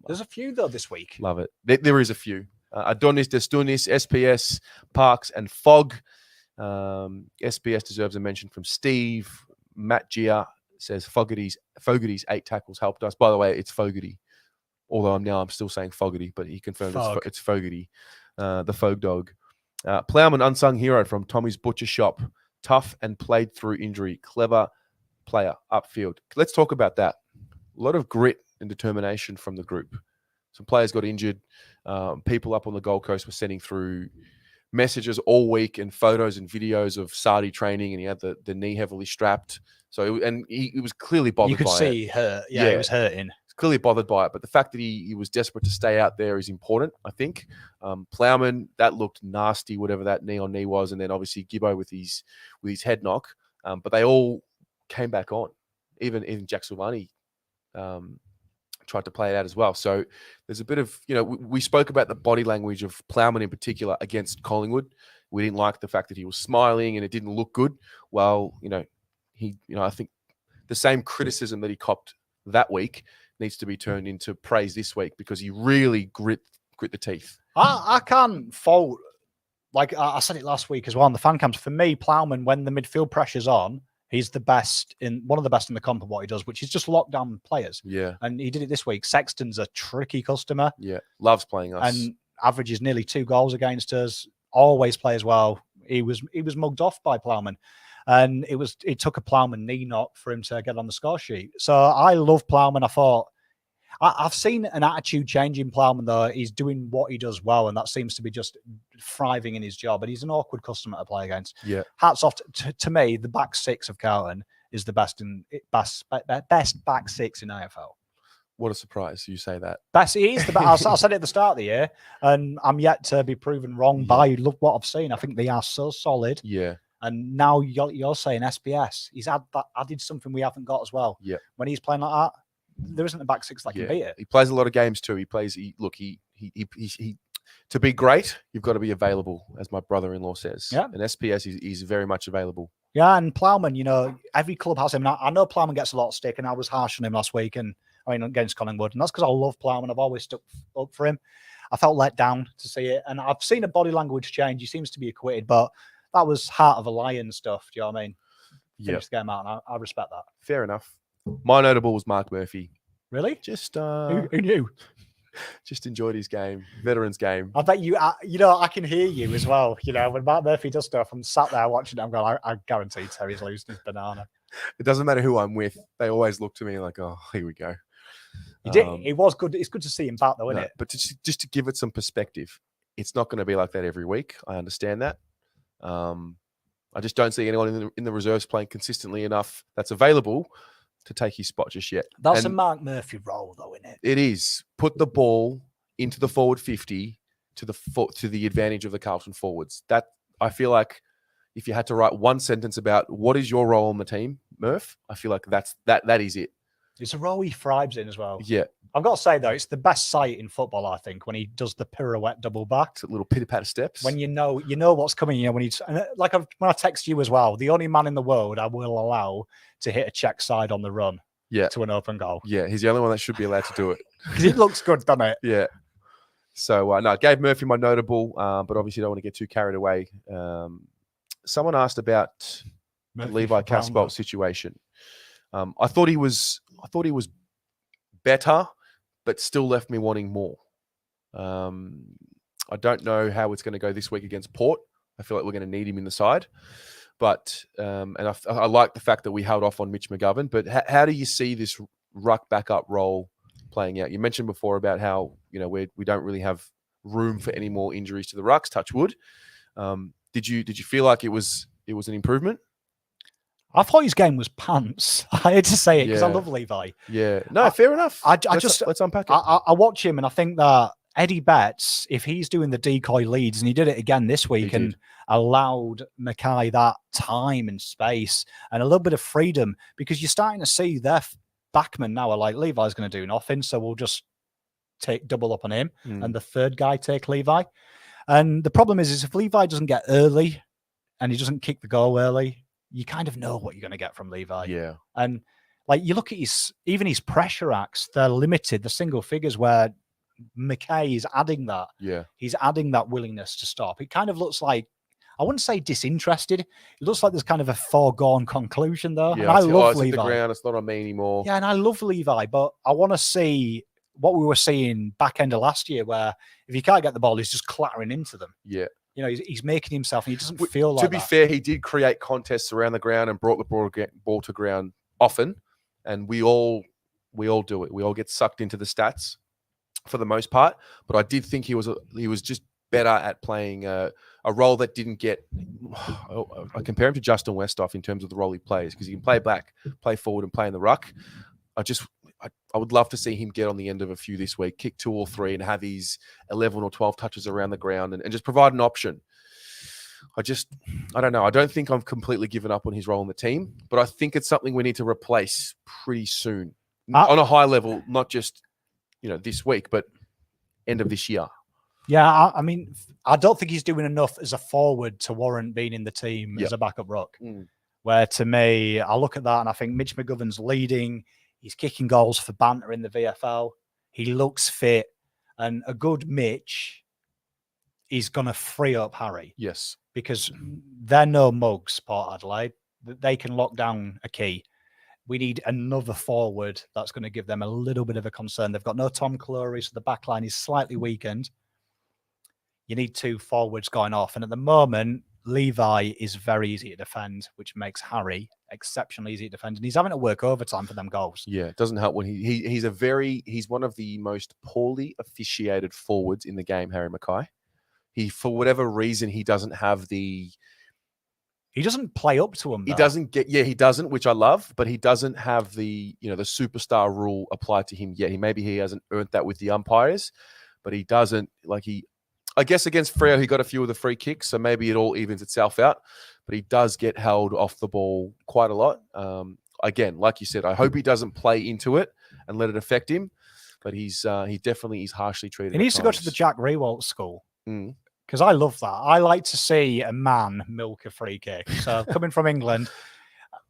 There's a few, though, this week. Love it. There is a few. Adonis Destunis, SPS, Parks and Fogg. SPS deserves a mention from Steve. Matt Gia says Fogarty's 8 tackles helped us. By the way, it's Fogarty. Although I'm still saying Fogarty, but he confirmed it's Fogarty, the Fog dog. Plowman, unsung hero from Tommy's Butcher Shop. Tough and played through injury. Clever player upfield. Let's talk about that. A lot of grit and determination from the group. Some players got injured. People up on the Gold Coast were sending through messages all week and photos and videos of Sardi training, and he had the knee heavily strapped. So, he was clearly bothered by it. You could see he hurt. Yeah, he was hurting. Clearly bothered by it, but the fact that he was desperate to stay out there is important, I think. Plowman, that looked nasty, whatever that knee-on-knee was, and then obviously Gibbo with his head knock. But they all came back on. Even Jack Silvani tried to play it out as well. So there's a bit of, we spoke about the body language of Plowman in particular against Collingwood. We didn't like the fact that he was smiling and it didn't look good. Well, I think the same criticism that he copped that week needs to be turned into praise this week, because he really grit the teeth. I can't fault, like I said it last week as well on the fan cams. For me, Plowman, when the midfield pressure's on, he's one of the best in the comp at what he does, which is just lock down players. Yeah. And he did it this week. Sexton's a tricky customer. Yeah. Loves playing us. And averages nearly 2 goals against us. Always plays well. He was mugged off by Plowman. And it took a Plowman knee knock for him to get on the score sheet. So I love Plowman. I thought, I've seen an attitude change in Plowman, though. He's doing what he does well, and that seems to be just thriving in his job. And he's an awkward customer to play against. Yeah. Hats off to me. The back six of Carlton is the best back six in AFL. What a surprise you say that. He is the best. I said it at the start of the year, and I'm yet to be proven wrong by what I've seen. I think they are so solid. Yeah. And now you're saying SBS. He's added something we haven't got as well. Yeah. When he's playing like that, there isn't a back six that can beat it. He plays a lot of games too. He to be great, you've got to be available, as my brother-in-law says. Yeah. And SPS is very much available. Yeah, and Plowman, every club has him. I know Plowman gets a lot of stick, and I was harsh on him last week, against Collingwood, and that's because I love Plowman. I've always stuck up for him. I felt let down to see it, and I've seen a body language change. He seems to be acquitted, but that was heart of a lion stuff. Do you know what I mean? Finished the game out, and I respect that. Fair enough. My notable was Mark Murphy. Really? Just who knew? Just enjoyed his game, veterans game. I bet you. I can hear you as well. When Mark Murphy does stuff, I'm sat there watching it. I'm going, I guarantee Terry's losing his banana. It doesn't matter who I'm with; they always look to me like, "Oh, here we go." He did. It was good. It's good to see him back, though, isn't it? But just to give it some perspective, it's not going to be like that every week. I understand that. I just don't see anyone in the reserves playing consistently enough that's available to take his spot just yet. That's a Mark Murphy role, though, isn't it? It is. Put the ball into the forward 50 to the advantage of the Carlton forwards. That, I feel like, if you had to write one sentence about what is your role on the team, Murph, I feel like that is it. It's a role he thrives in as well. Yeah. I've got to say, though, it's the best sight in football, I think, when he does the pirouette double back. It's a little pitter-patter steps. When you know what's coming, when I text you as well, the only man in the world I will allow to hit a check side on the run to an open goal. Yeah, he's the only one that should be allowed to do it. Because it looks good, doesn't it? Yeah. So, I gave Murphy my notable, but obviously don't want to get too carried away. Someone asked about the Levi Casbolt situation. I thought he was better, but still left me wanting more. I don't know how it's going to go this week against Port. I feel like we're going to need him in the side. But and I like the fact that we held off on Mitch McGovern. But how do you see this ruck backup role playing out? You mentioned before about how we don't really have room for any more injuries to the rucks. Touch wood. Did you feel like it was an improvement? I thought his game was pants. I had to say it because I love Levi. Yeah. No, fair enough. Let's unpack it. I watch him and I think that Eddie Betts, if he's doing the decoy leads, and he did it again this week and allowed Mackay that time and space and a little bit of freedom, because you're starting to see their backmen now are like, Levi's going to do nothing, so we'll just take double up on him and the third guy take Levi. And the problem is if Levi doesn't get early and he doesn't kick the goal early, you kind of know what you're going to get from Levi. Yeah. And like you look at his pressure acts, they're limited, the single figures where Mackay is adding that. Yeah. He's adding that willingness to stop. It kind of looks like, I wouldn't say disinterested. It looks like there's kind of a foregone conclusion though. Yeah, and I love Levi. Levi. The ground, it's not on me anymore. Yeah, and I love Levi, but I want to see what we were seeing back end of last year, where if you can't get the ball, he's just clattering into them. Yeah. You know, he's making himself, and he doesn't feel like that. To be fair, he did create contests around the ground and brought the ball to ground often, and we all do it. We all get sucked into the stats for the most part. But I did think he was just better at playing a role that didn't get. I compare him to Justin Westhoff in terms of the role he plays, because he can play back, play forward, and play in the ruck. I would love to see him get on the end of a few this week, kick 2 or 3, and have his 11 or 12 touches around the ground and just provide an option. I don't know. I don't think I'm completely given up on his role in the team, but I think it's something we need to replace pretty soon on a high level, not just, this week, but end of this year. Yeah, I mean, I don't think he's doing enough as a forward to warrant being in the team as a backup ruck. Where to me, I look at that and I think Mitch McGovern's leading. He's kicking goals for banter in the VFL. He looks fit. And a good Mitch is going to free up Harry. Yes. Because they're no mugs, Port Adelaide. They can lock down a key. We need another forward that's going to give them a little bit of a concern. They've got no Tom Clory, so the back line is slightly weakened. You need 2 forwards going off. And at the moment, Levi is very easy to defend, which makes Harry exceptionally easy to defend. And he's having to work overtime for them goals. Yeah, it doesn't help when he's one of the most poorly officiated forwards in the game, Harry Mackay. For whatever reason, he doesn't have the... He doesn't play up to him, though. He doesn't, which I love, but he doesn't have the superstar rule applied to him yet. Maybe he hasn't earned that with the umpires, but he doesn't, I guess against Freo, he got a few of the free kicks, so maybe it all evens itself out. But he does get held off the ball quite a lot. Again, like you said, I hope he doesn't play into it and let it affect him. But he definitely is harshly treated. He needs to go to the Jack Rewalt school because I love that. I like to see a man milk a free kick. So coming from England,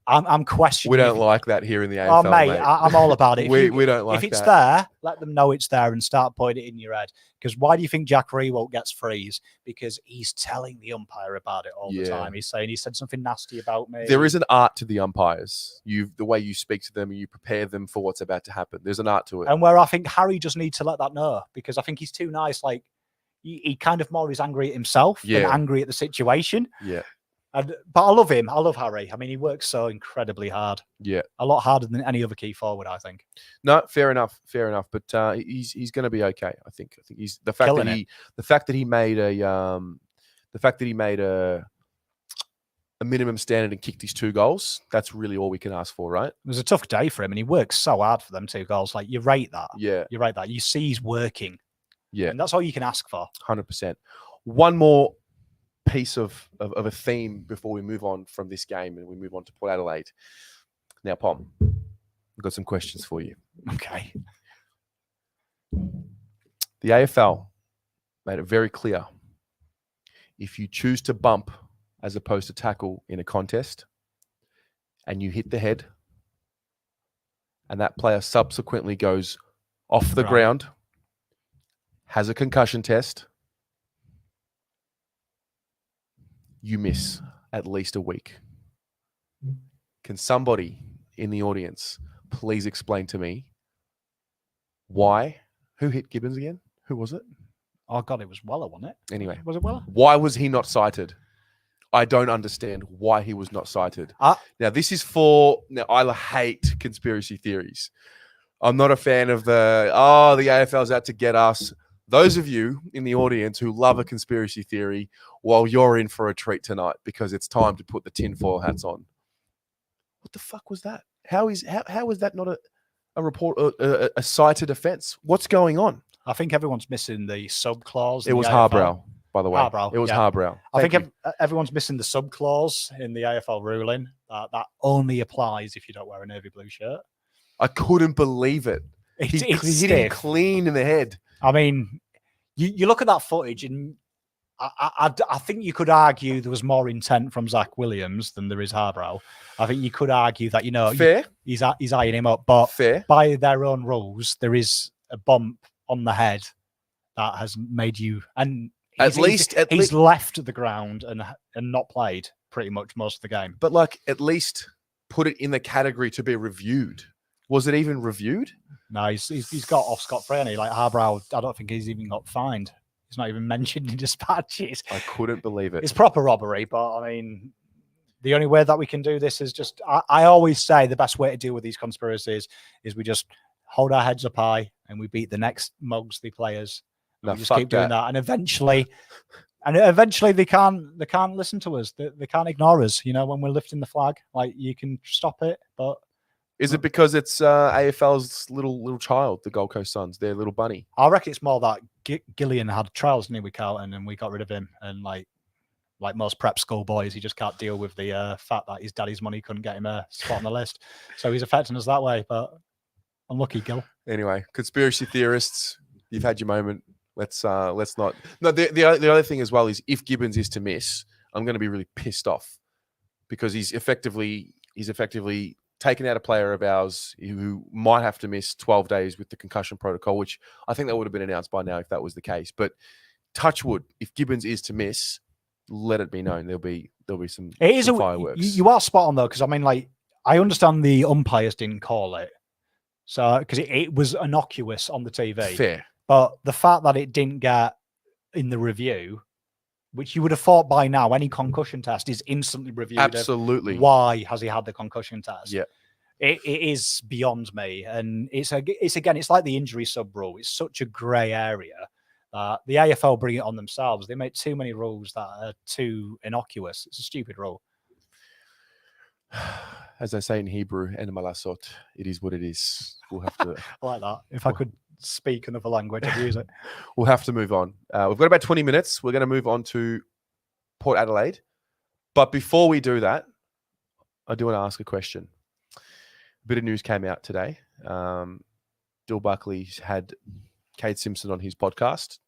I'm questioning. We don't like that here in the AFL. Oh, mate. I'm all about it. We don't like that. If it's there, let them know it's there and start putting it in your head. Because why do you think Jack Rewalt gets frees? Because he's telling the umpire about it all the time. He's saying he said something nasty about me. There is an art to the umpires. The way you speak to them and you prepare them for what's about to happen. There's an art to it. And where I think Harry just needs to let that know, because I think he's too nice. Like he kind of more is angry at himself than angry at the situation. Yeah. But I love him. I love Harry. I mean, he works so incredibly hard. Yeah. A lot harder than any other key forward, I think. No, fair enough. But he's going to be okay. I think he's the fact that he made a minimum standard and kicked his 2 goals. That's really all we can ask for, right? It was a tough day for him, and he works so hard for them 2 goals. Like you rate that. Yeah. You rate that. You see he's working. Yeah. And that's all you can ask for. 100%. One more piece of a theme before we move on from this game and we move on to Port Adelaide. Now, Pom, I've got some questions for you. Okay. The AFL made it very clear. If you choose to bump as opposed to tackle in a contest and you hit the head and that player subsequently goes off the ground, has a concussion test, you miss at least a week. Can somebody in the audience please explain to me why? Who hit Gibbons again? Who was it? Oh, God, it was Weller, wasn't it? Anyway. Was it Weller? Why was he not cited? I don't understand why he was not cited. Now, this is I hate conspiracy theories. I'm not a fan of the AFL's out to get us. Those of you in the audience who love a conspiracy theory, well, you're in for a treat tonight because it's time to put the tinfoil hats on. What the fuck was that? How is that not a report, a cited offence? What's going on? I think everyone's missing the sub clause. It was Harbrow, by the way. Harbrow, it was Harbrow. I think everyone's missing the sub clause in the AFL ruling that only applies if you don't wear a navy blue shirt. I couldn't believe it. He hit him clean in the head. I mean, you look at that footage, and I think you could argue there was more intent from Zach Williams than there is Harbrow. I think you could argue that, fair. He's eyeing him up, but fair. By their own rules, there is a bump on the head that has made you, and he's left the ground and not played pretty much most of the game. But at least put it in the category to be reviewed. Was it even reviewed? No, he's got off scot-free, and Harbrow, I don't think he's even got fined. He's not even mentioned in dispatches. I couldn't believe it. It's proper robbery, but I mean, the only way that we can do this is just, I always say the best way to deal with these conspiracies is we just hold our heads up high and we beat the next mugs they players. No, we just fuck keep doing that. that. And eventually they can't listen to us. They can't ignore us, you know, when we're lifting the flag. Like, you can stop it, but Is it because it's AFL's little child, the Gold Coast Suns, their little bunny? I reckon it's more that Gillian had trials, didn't he, with Carlton, and we got rid of him. And like most prep school boys, he just can't deal with the fact that his daddy's money couldn't get him a spot on the list. So he's affecting us that way. But unlucky, Gil. Anyway, conspiracy theorists, you've had your moment. Let's not. No, the other thing as well is if Gibbons is to miss, I'm going to be really pissed off because he's effectively taken out a player of ours who might have to miss 12 days with the concussion protocol, which I think that would have been announced by now if that was the case. But touch wood, if Gibbons is to miss, let it be known there'll be some fireworks. You are spot on though, because I mean, like, I understand the umpires didn't call it, so because it was innocuous on the TV. Fair, but the fact that it didn't get in the review, which you would have thought by now, any concussion test is instantly reviewed. Absolutely. Why has he had the concussion test? Yeah. It is beyond me, and it's like the injury sub rule. It's such a grey area. The AFL bring it on themselves. They make too many rules that are too innocuous. It's a stupid rule. As I say in Hebrew, "En malasot," it is what it is. We'll have to. I like that. If I could speak another language, I'd use it. We'll have to move on. We've got about 20 minutes. We're going to move on to Port Adelaide. But before we do that, I do want to ask a question. A bit of news came out today. Dill Buckley's had Kade Simpson on his podcast.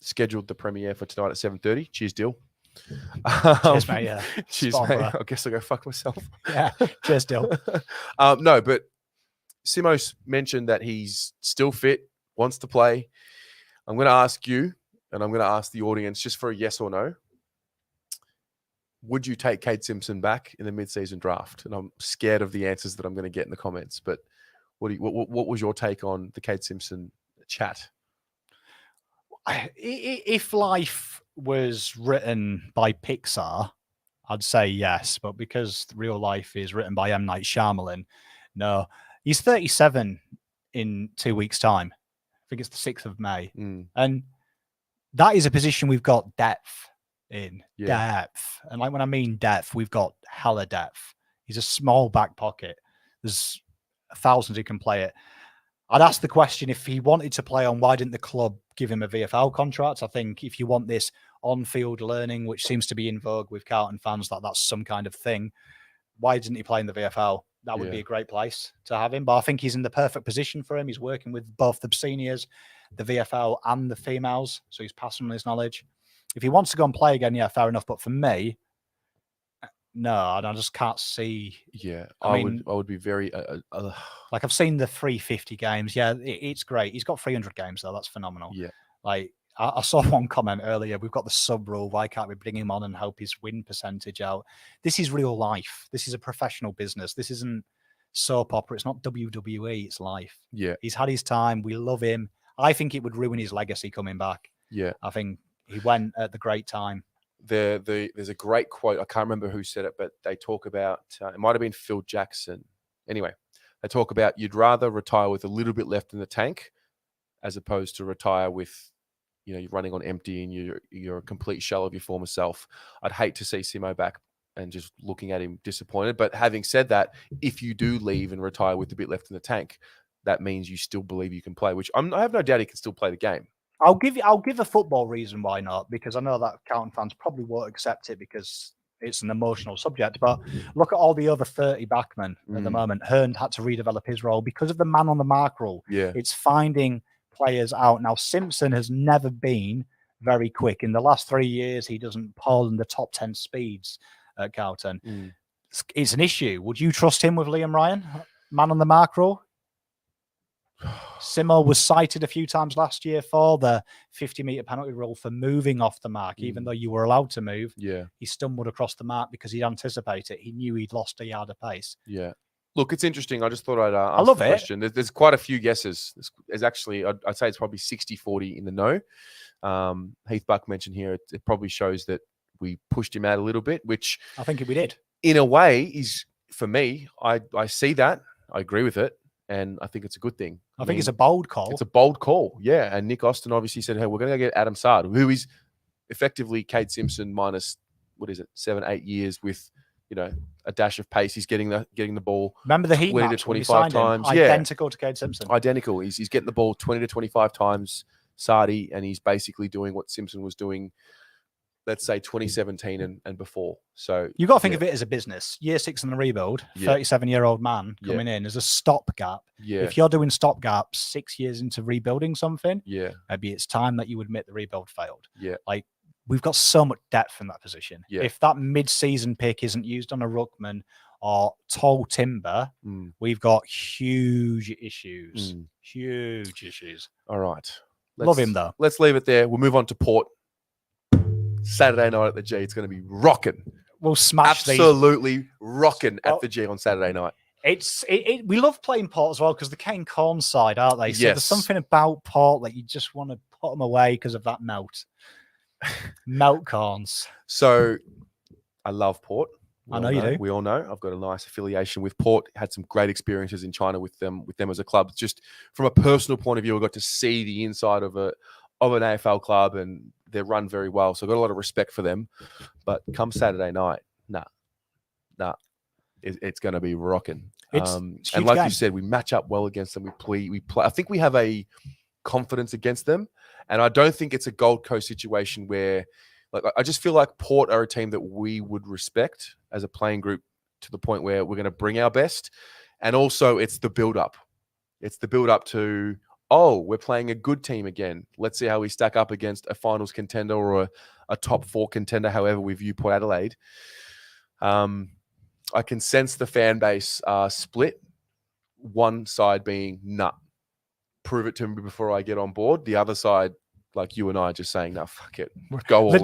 Scheduled the premiere for tonight at 7:30. Cheers, Dill. Cheers, mate. Yeah. Cheers, Spot, mate. bro. I guess I'll go fuck myself. Yeah. Cheers, Dill. No, but Simo's mentioned that he's still fit, wants to play. I'm going to ask you, and I'm going to ask the audience just for a yes or no. Would you take Kade Simpson back in the mid-season draft? And I'm scared of the answers that I'm going to get in the comments. But what was your take on the Kade Simpson chat? If life was written by Pixar, I'd say yes. But because real life is written by M. Night Shyamalan, no. He's 37 in 2 weeks' time. I think it's the 6th of May. And that is a position we've got depth in. Yeah. Depth. And like when I mean depth, we've got hella depth. He's a small back pocket. There's thousands who can play it. I'd ask the question, if he wanted to play on, why didn't the club give him a VFL contract? I think if you want this on-field learning, which seems to be in vogue with Carlton fans, that's some kind of thing, why didn't he play in the VFL? That would be a great place to have him. But I think he's in the perfect position for him. He's working with both the seniors, the VFL and the females. So he's passing on his knowledge. If he wants to go and play again, yeah, fair enough. But for me, no, I just can't see. Yeah, I would be very... like, I've seen the 350 games. Yeah, it's great. He's got 300 games, though. That's phenomenal. Yeah. Like, I saw one comment earlier. We've got the sub rule. Why can't we bring him on and help his win percentage out? This is real life. This is a professional business. This isn't soap opera. It's not WWE. It's life. Yeah. He's had his time. We love him. I think it would ruin his legacy coming back. Yeah. I think he went at the great time. There's a great quote. I can't remember who said it, but they talk about, it might have been Phil Jackson. Anyway, they talk about you'd rather retire with a little bit left in the tank as opposed to retire with, you're running on empty and you're a complete shell of your former self. I'd hate to see Simo back and just looking at him disappointed. But having said that, if you do leave and retire with a bit left in the tank, that means you still believe you can play, which I have no doubt he can still play the game. I'll give a football reason why not, because I know that Carlton fans probably won't accept it because it's an emotional subject. But look at all the other 30 backmen at the moment. Hearn had to redevelop his role because of the man on the mark rule. Yeah. It's finding players out. Now, Simpson has never been very quick. In the last 3 years, he doesn't poll in the top 10 speeds at Carlton. It's an issue. Would you trust him with Liam Ryan? Man on the mark rule? Simo was cited a few times last year for the 50-meter penalty rule for moving off the mark, even though you were allowed to move. Yeah. He stumbled across the mark because he'd anticipated it. He knew he'd lost a yard of pace. Yeah. Look, it's interesting. I just thought I'd ask love the it. question. There's quite a few guesses. There's actually, I'd say it's probably 60-40 in the no. Heath Buck mentioned here, it probably shows that we pushed him out a little bit, which I think we did. In a way is, for me, I see that. I agree with it. And I think it's a good thing. I think it's a bold call. It's a bold call. Yeah. And Nick Austin obviously said, hey, we're going to get Adam Saad, who is effectively Kade Simpson minus, 7-8 years with, a dash of pace. He's getting the ball. Remember the Heat 20 to match 25 times. Identical to Kade Simpson. Identical. He's getting the ball 20 to 25 times, Sardi, and he's basically doing what Simpson was doing, let's say 2017 and before. So you've got to think of it as a business. Year 6 in the rebuild, 37-year-old man coming in as a stopgap. Yeah. If you're doing stopgaps 6 years into rebuilding something, maybe it's time that you admit the rebuild failed. Yeah. Like, we've got so much depth in that position. Yeah. If that mid-season pick isn't used on a ruckman or tall timber, we've got huge issues. Huge issues. All right. Love him, though. Let's leave it there. We'll move on to Port. Saturday night at the G. It's going to be rocking. We'll smash Absolutely rocking at the G on Saturday night. We love playing Port as well because the Kane Corn side, aren't they? So there's something about Port that you just want to put them away because of that melt. Melt corns. So I love Port. I know you do. We all know. I've got a nice affiliation with Port. Had some great experiences in China with them as a club. Just from a personal point of view, I got to see the inside of an AFL club, and they're run very well. So I've got a lot of respect for them. But come Saturday night, it's going to be rocking. And like you said, we match up well against them. We play. I think we have a confidence against them, and I don't think it's a Gold Coast situation where, like, I just feel like Port are a team that we would respect as a playing group to the point where we're going to bring our best. And also, it's the build-up. It's the build-up to, we're playing a good team again. Let's see how we stack up against a finals contender or a top 4 contender, however we view Port Adelaide. I can sense the fan base split. One side being, prove it to me before I get on board. The other side, like you and I, just saying, no, fuck it. Go all in.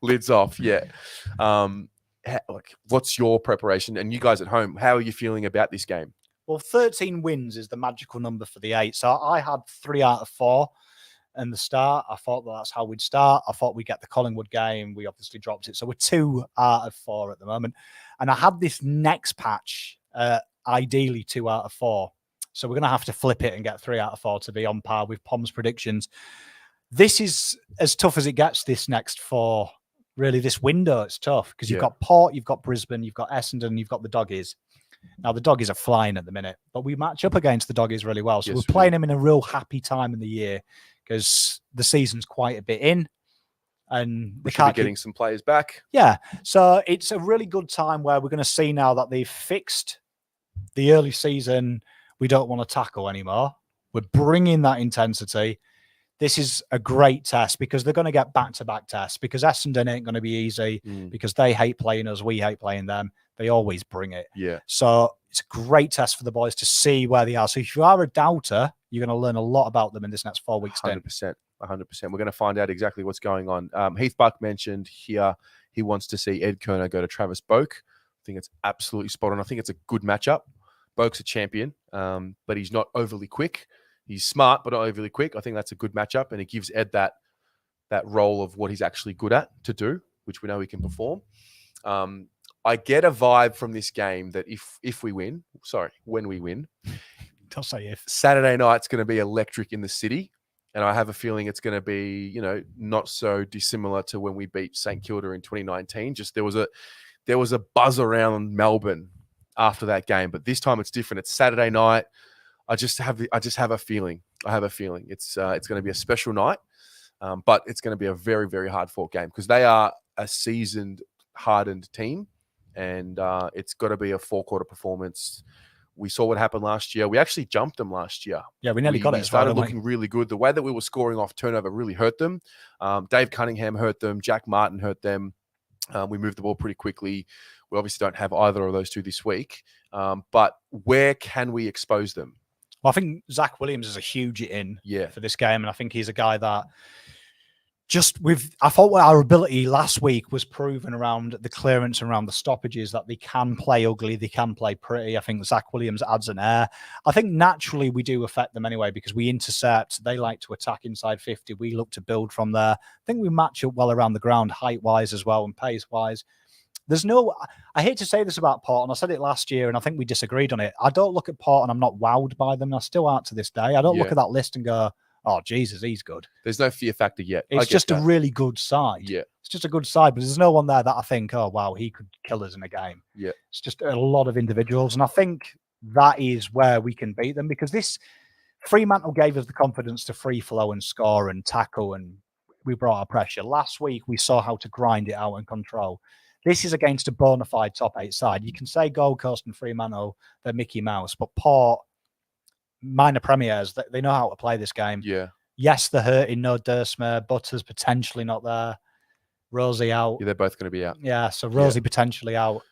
Lids off. Yeah. What's your preparation? And you guys at home, how are you feeling about this game? Well, 13 wins is the magical number for the 8. So I had 3 out of 4 in the start. I thought that's how we'd start. I thought we'd get the Collingwood game. We obviously dropped it. So we're 2 out of 4 at the moment. And I had this next patch, ideally 2 out of 4. So we're going to have to flip it and get 3 out of 4 to be on par with Pom's predictions. This is as tough as it gets, this next 4. Really, this window, it's tough because you've got Port, you've got Brisbane, you've got Essendon, you've got the Doggies. Now, the Doggies are flying at the minute, but we match up against the Doggies really well. So we're playing them in a real happy time in the year because the season's quite a bit in. And we should be getting some players back. Yeah. So it's a really good time where we're going to see now that they've fixed the early season. We don't want to tackle anymore. We're bringing that intensity. This is a great test because they're going to get back-to-back tests because Essendon ain't going to be easy because they hate playing us. We hate playing them. They always bring it. Yeah. So it's a great test for the boys to see where they are. So if you are a doubter, you're going to learn a lot about them in this next 4 weeks. 100%. 100%. We're going to find out exactly what's going on. Heath Buck mentioned here he wants to see Ed Kerner go to Travis Boak. I think it's absolutely spot on. I think it's a good matchup. Boak's a champion, but he's not overly quick. He's smart, but not overly quick. I think that's a good matchup, and it gives Ed that role of what he's actually good at to do, which we know he can perform. I get a vibe from this game that when we win, I'll say if Saturday night's going to be electric in the city, and I have a feeling it's going to be, not so dissimilar to when we beat St Kilda in 2019. Just there was a buzz around Melbourne after that game, but this time it's different. It's Saturday night. I just have a feeling. I have a feeling it's going to be a special night, but it's going to be a very, very hard fought game because they are a seasoned, hardened team, and it's got to be a 4-quarter performance. We saw what happened last year. We actually jumped them last year. Yeah, we nearly got it. We started looking really good. The way that we were scoring off turnover really hurt them. Dave Cunningham hurt them. Jack Martin hurt them. We moved the ball pretty quickly. We obviously don't have either of those two this week. But where can we expose them? Well, I think Zach Williams is a huge in for this game. And I think he's a guy that I thought our ability last week was proven around the clearance, around the stoppages, that they can play ugly, they can play pretty. I think Zach Williams adds an air. I think naturally we do affect them anyway because we intercept. They like to attack inside 50. We look to build from there. I think we match up well around the ground, height-wise as well and pace-wise. I hate to say this about Port, and I said it last year, and I think we disagreed on it. I don't look at Port and I'm not wowed by them. I still aren't to this day. I don't look at that list and go, oh, Jesus, he's good. There's no fear factor yet. It's just a really good side. Yeah. It's just a good side, but there's no one there that I think, oh, wow, he could kill us in a game. Yeah. It's just a lot of individuals. And I think that is where we can beat them because this Fremantle gave us the confidence to free flow and score and tackle, and we brought our pressure. Last week, we saw how to grind it out and control. This is against a bona fide top 8 side. You can say Gold Coast and Fremantle, they're Mickey Mouse, but Port, minor premiers, they know how to play this game. Yeah. Yes, they're hurting. No Dursmer. Butters potentially not there. Rosie out. Yeah, they're both going to be out. Yeah, so Rosie potentially out.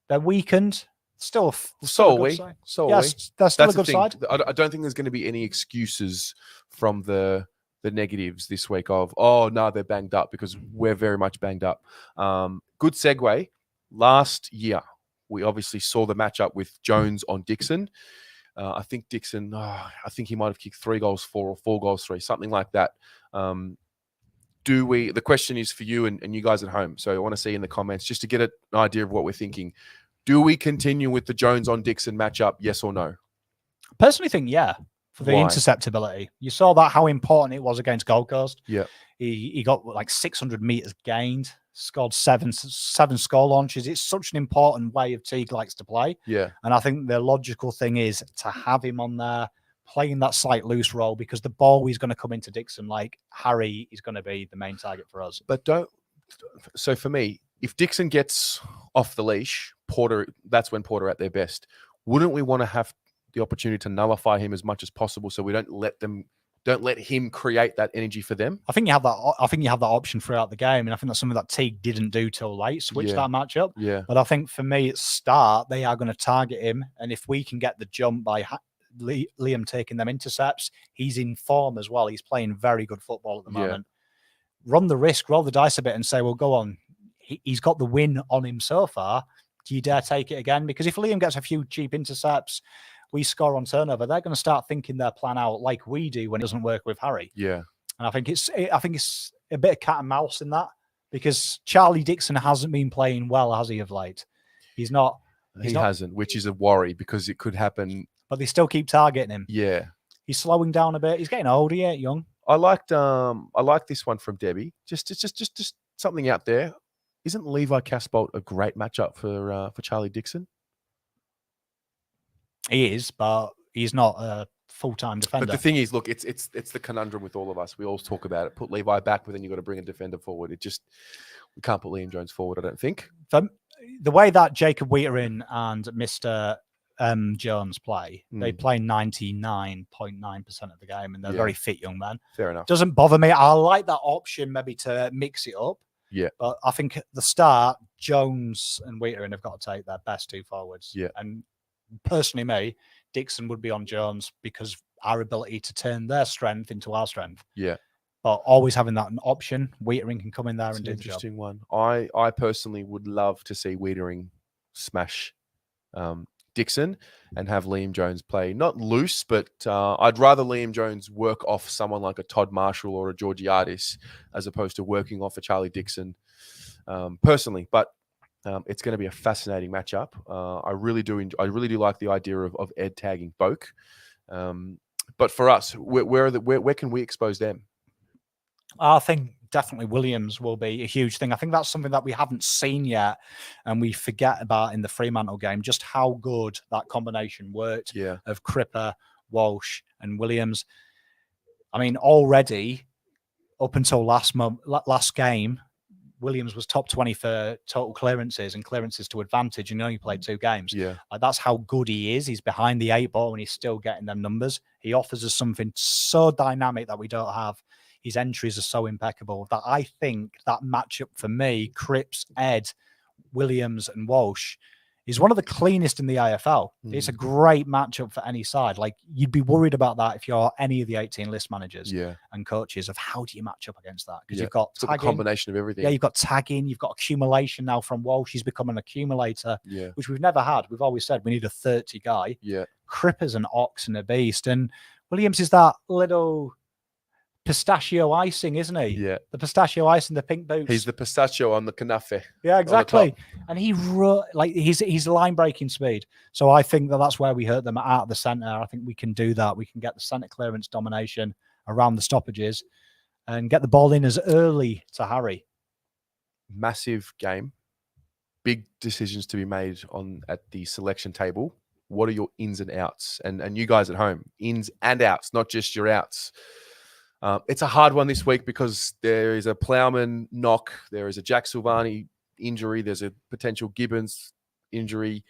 They're weakened. Still so are we. Side. So are yes, we. That's still That's a good side. I don't think there's going to be any excuses from the negatives this week of, oh, no, they're banged up, because we're very much banged up. Good segue. Last year, we obviously saw the matchup with Jones on Dixon. I think Dixon, I think he might have kicked 3 goals 4 or 4 goals 3, something like that. The question is for you and you guys at home. So I want to see in the comments just to get an idea of what we're thinking. Do we continue with the Jones on Dixon matchup? Yes or no? Personally think, yeah, for the Why? interceptability. You saw that, how important it was against Gold Coast. Yeah. He got like 600 meters gained, scored seven score launches. It's such an important way of Teague likes to play. Yeah. And I think the logical thing is to have him on there playing that slight loose role, because the ball is going to come into Dixon like Harry is going to be the main target for us. But so for me, if Dixon gets off the leash, that's when Porter at their best. Wouldn't we want to have the opportunity to nullify him as much as possible so we don't let him create that energy for them? I think you have that. I think you have that option throughout the game, and I think that's something that Teague didn't do till late. Switch that matchup. Yeah. But I think for me, at start they are going to target him, and if we can get the jump by Liam taking them intercepts, he's in form as well. He's playing very good football at the moment. Run the risk, roll the dice a bit, and say, well, go on. He's got the win on him so far. Do you dare take it again? Because if Liam gets a few cheap intercepts, we score on turnover, they're going to start thinking their plan out like we do when it doesn't work with Harry. Yeah. And I think it's a bit of cat and mouse in that, because Charlie Dixon hasn't been playing well, has he, of late? He's not. He hasn't, which is a worry because it could happen. But they still keep targeting him. Yeah. He's slowing down a bit. He's getting older, yeah, young. I like this one from Debbie. Just something out there. Isn't Levi Casbolt a great matchup for Charlie Dixon? He is, but he's not a full-time defender. But the thing is, look, it's the conundrum with all of us. We all talk about it. Put Levi back, but then you've got to bring a defender forward. We can't put Liam Jones forward, I don't think. The way that Jacob Wheaterin and Mr. Jones play, they play 99.9% of the game, and they're very fit young men. Fair enough. Doesn't bother me. I like that option maybe to mix it up. Yeah. But I think at the start, Jones and Wheaterin have got to take their best 2 forwards. Yeah. And personally, me, Dixon would be on Jones because our ability to turn their strength into our strength. Yeah. But always having that an option, Wheaterin can come in there and do the job. Interesting one. I personally would love to see Wheaterin smash Dixon and have Liam Jones play not loose, but I'd rather Liam Jones work off someone like a Todd Marshall or a Georgiadis as opposed to working off a Charlie Dixon personally. But it's going to be a fascinating matchup. I really do like the idea of Ed tagging Boak. But for us, where can we expose them? I think definitely Williams will be a huge thing. I think that's something that we haven't seen yet, and we forget about in the Fremantle game, just how good that combination worked of Cripper, Walsh, and Williams. I mean, already up until last game, Williams was top 20 for total clearances and clearances to advantage, and he only played 2 games. Yeah, that's how good he is. He's behind the 8 ball, and he's still getting them numbers. He offers us something so dynamic that we don't have. His entries are so impeccable that I think that matchup for me, Cripps, Ed, Williams, and Walsh, is one of the cleanest in the AFL. It's a great matchup for any side. Like, you'd be worried about that if you're any of the 18 list managers and coaches of how do you match up against that? Because you've got a combination of everything. Yeah, you've got tagging, you've got accumulation now from Walsh. He's become an accumulator, which we've never had. We've always said we need a 30 guy. Yeah. Cripper's an ox and a beast. And Williams is that little pistachio icing, isn't he? Yeah. The pistachio ice in the pink boots. He's the pistachio on the kanafe. Yeah, exactly. And he's line breaking speed. So I think that's where we hurt them out of the centre. I think we can do that. We can get the centre clearance domination around the stoppages and get the ball in as early to Harry. Massive game. Big decisions to be made at the selection table. What are your ins and outs? And you guys at home, ins and outs, not just your outs. It's a hard one this week because there is a Plowman knock. There is a Jack Silvani injury. There's a potential Gibbons injury.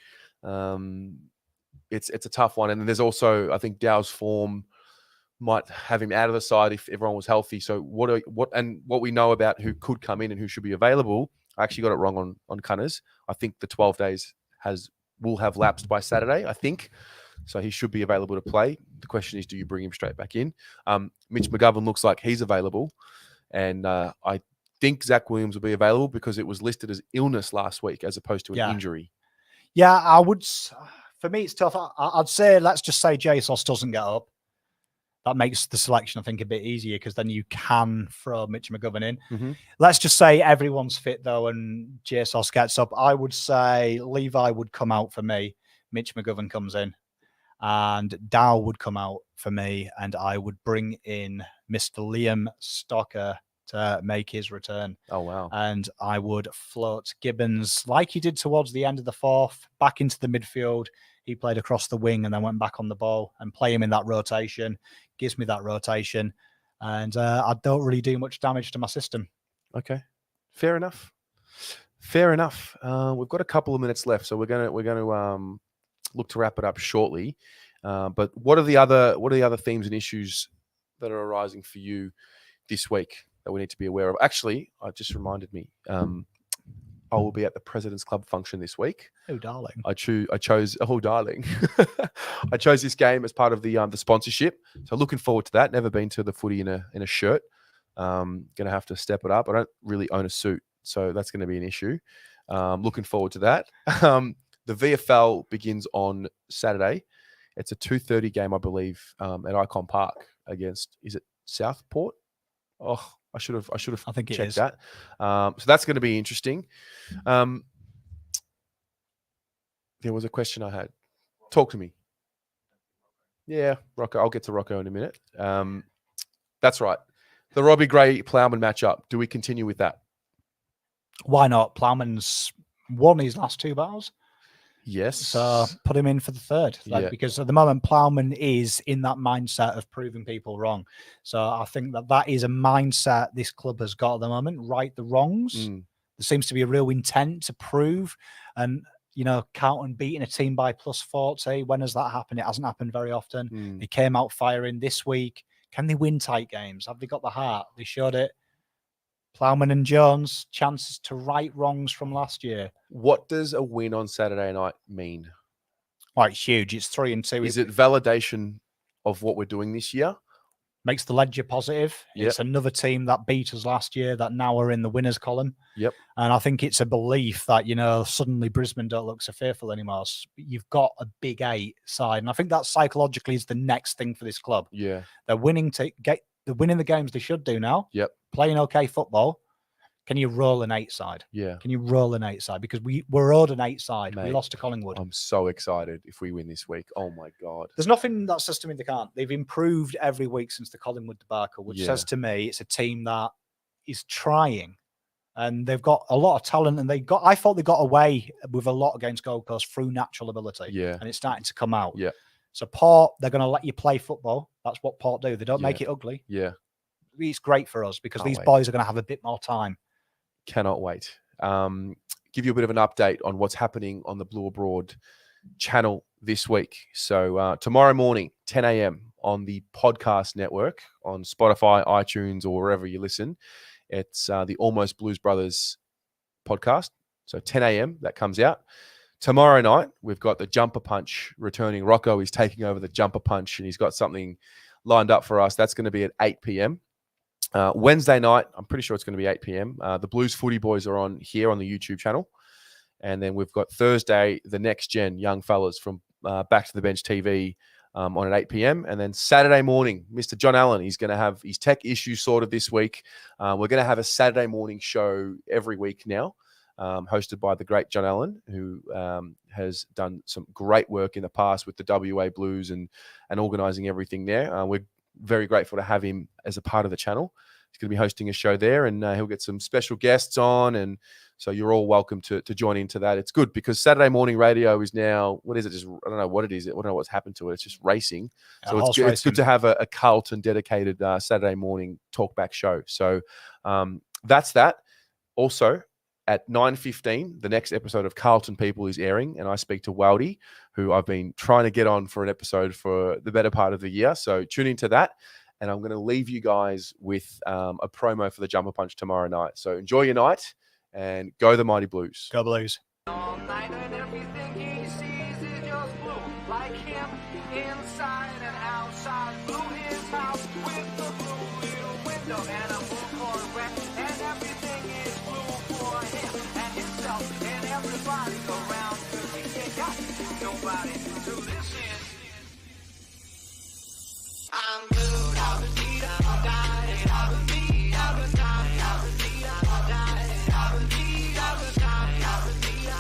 It's a tough one. And then there's also, I think, Dow's form might have him out of the side if everyone was healthy. So what we know about who could come in and who should be available, I actually got it wrong on Cunners. I think the 12 days will have lapsed by Saturday, I think. So he should be available to play. The question is, do you bring him straight back in? Mitch McGovern looks like he's available. And I think Zach Williams will be available because it was listed as illness last week as opposed to an injury. Yeah, I would. For me, it's tough. I'd say, let's just say JSOS doesn't get up. That makes the selection, I think, a bit easier because then you can throw Mitch McGovern in. Mm-hmm. Let's just say everyone's fit, though, and JSOS gets up. I would say Levi would come out for me. Mitch McGovern comes in. And Dow would come out for me, and I would bring in Mr. Liam Stocker to make his return. Oh, wow. And I would float Gibbons, like he did towards the end of the fourth, back into the midfield. He played across the wing and then went back on the ball and play him in that rotation. Gives me that rotation. And I don't really do much damage to my system. Okay. Fair enough. Fair enough. We've got a couple of minutes left, so we're going to look to wrap it up shortly. But what are the other themes and issues that are arising for you this week that we need to be aware of? Actually, it just reminded me. I will be at the President's Club function this week. Oh, darling! I chose. Oh, darling! I chose this game as part of the sponsorship. So looking forward to that. Never been to the footy in a shirt. Going to have to step it up. I don't really own a suit, so that's going to be an issue. Looking forward to that. The VFL begins on Saturday. It's a 2:30 game, I believe, at Icon Park against, is it Southport? Oh, I should have I think checked that. So that's going to be interesting. There was a question I had. Talk to me. Yeah, Rocco. I'll get to Rocco in a minute. That's right. The Robbie Gray Plowman matchup. Do we continue with that? Why not? Plowman's won his last two battles. Yes. So put him in for the third. Because at the moment, Plowman is in that mindset of proving people wrong. So I think that is a mindset this club has got at the moment. Right the wrongs. There seems to be a real intent to prove. And, Carlton beating a team by plus 40. When has that happened? It hasn't happened very often. They came out firing this week. Can they win tight games? Have they got the heart? They showed it. Plowman and Jones, chances to right wrongs from last year. What does a win on Saturday night mean? Oh, it's huge. It's 3-2. Is it validation of what we're doing this year? Makes the ledger positive. Yep. It's another team that beat us last year that now are in the winners column. Yep. And I think it's a belief that, suddenly Brisbane don't look so fearful anymore. You've got a big 8 side. And I think that psychologically is the next thing for this club. Yeah. They're winning the games they should do now. Yep. Playing okay football. Can you roll an 8 side? Yeah. Can you roll an 8 side? Because we're owed an 8 side. Mate, we lost to Collingwood. I'm so excited if we win this week. Oh my God. There's nothing that says to me they can't. They've improved every week since the Collingwood debacle, which says to me it's a team that is trying. And they've got a lot of talent, and I thought they got away with a lot against Gold Coast through natural ability. Yeah. And it's starting to come out. Yeah. So Port, they're going to let you play football. That's what Port do. They don't make it ugly. Yeah. It's great for us because these boys are going to have a bit more time. Cannot wait. Give you a bit of an update on what's happening on the Blue Abroad channel this week. So tomorrow morning, 10 a.m. on the podcast network, on Spotify, iTunes, or wherever you listen. It's the Almost Blues Brothers podcast. So 10 a.m. that comes out. tomorrow night, we've got the Jumper Punch returning. Rocco is taking over the Jumper Punch, and he's got something lined up for us. That's going to be at 8 p.m. Wednesday night, I'm pretty sure it's going to be 8 p.m. The Blues Footy Boys are on here on the YouTube channel. And then we've got Thursday, the Next Gen young fellas from Back to the Bench TV on at 8 p.m. And then Saturday morning, Mr. John Allen, he's going to have his tech issues sorted this week. We're going to have a Saturday morning show every week now, hosted by the great John Allen, who has done some great work in the past with the WA Blues and organising everything there. We're very grateful to have him as a part of the channel. He's going to be hosting a show there, and he'll get some special guests on, and so you're all welcome to join into that. It's good because Saturday morning radio is now, what is it? Just, I don't know what it is. I don't know what's happened to it. It's just racing. So it's good to have a Carlton dedicated Saturday morning talkback show. So that's that. Also, at 9:15, the next episode of Carlton People is airing, and I speak to Waldy, who I've been trying to get on for an episode for the better part of the year. So tune into that. And I'm going to leave you guys with a promo for the Jumper Punch tomorrow night. So enjoy your night and go the Mighty Blues. Go Blues. All night and everything he sees is just blue. Like him, inside and outside. Blue his house with the blue little window and a blue Corvette. And everything is blue for him and himself and everybody around. 'Cause he ain't got nobody to listen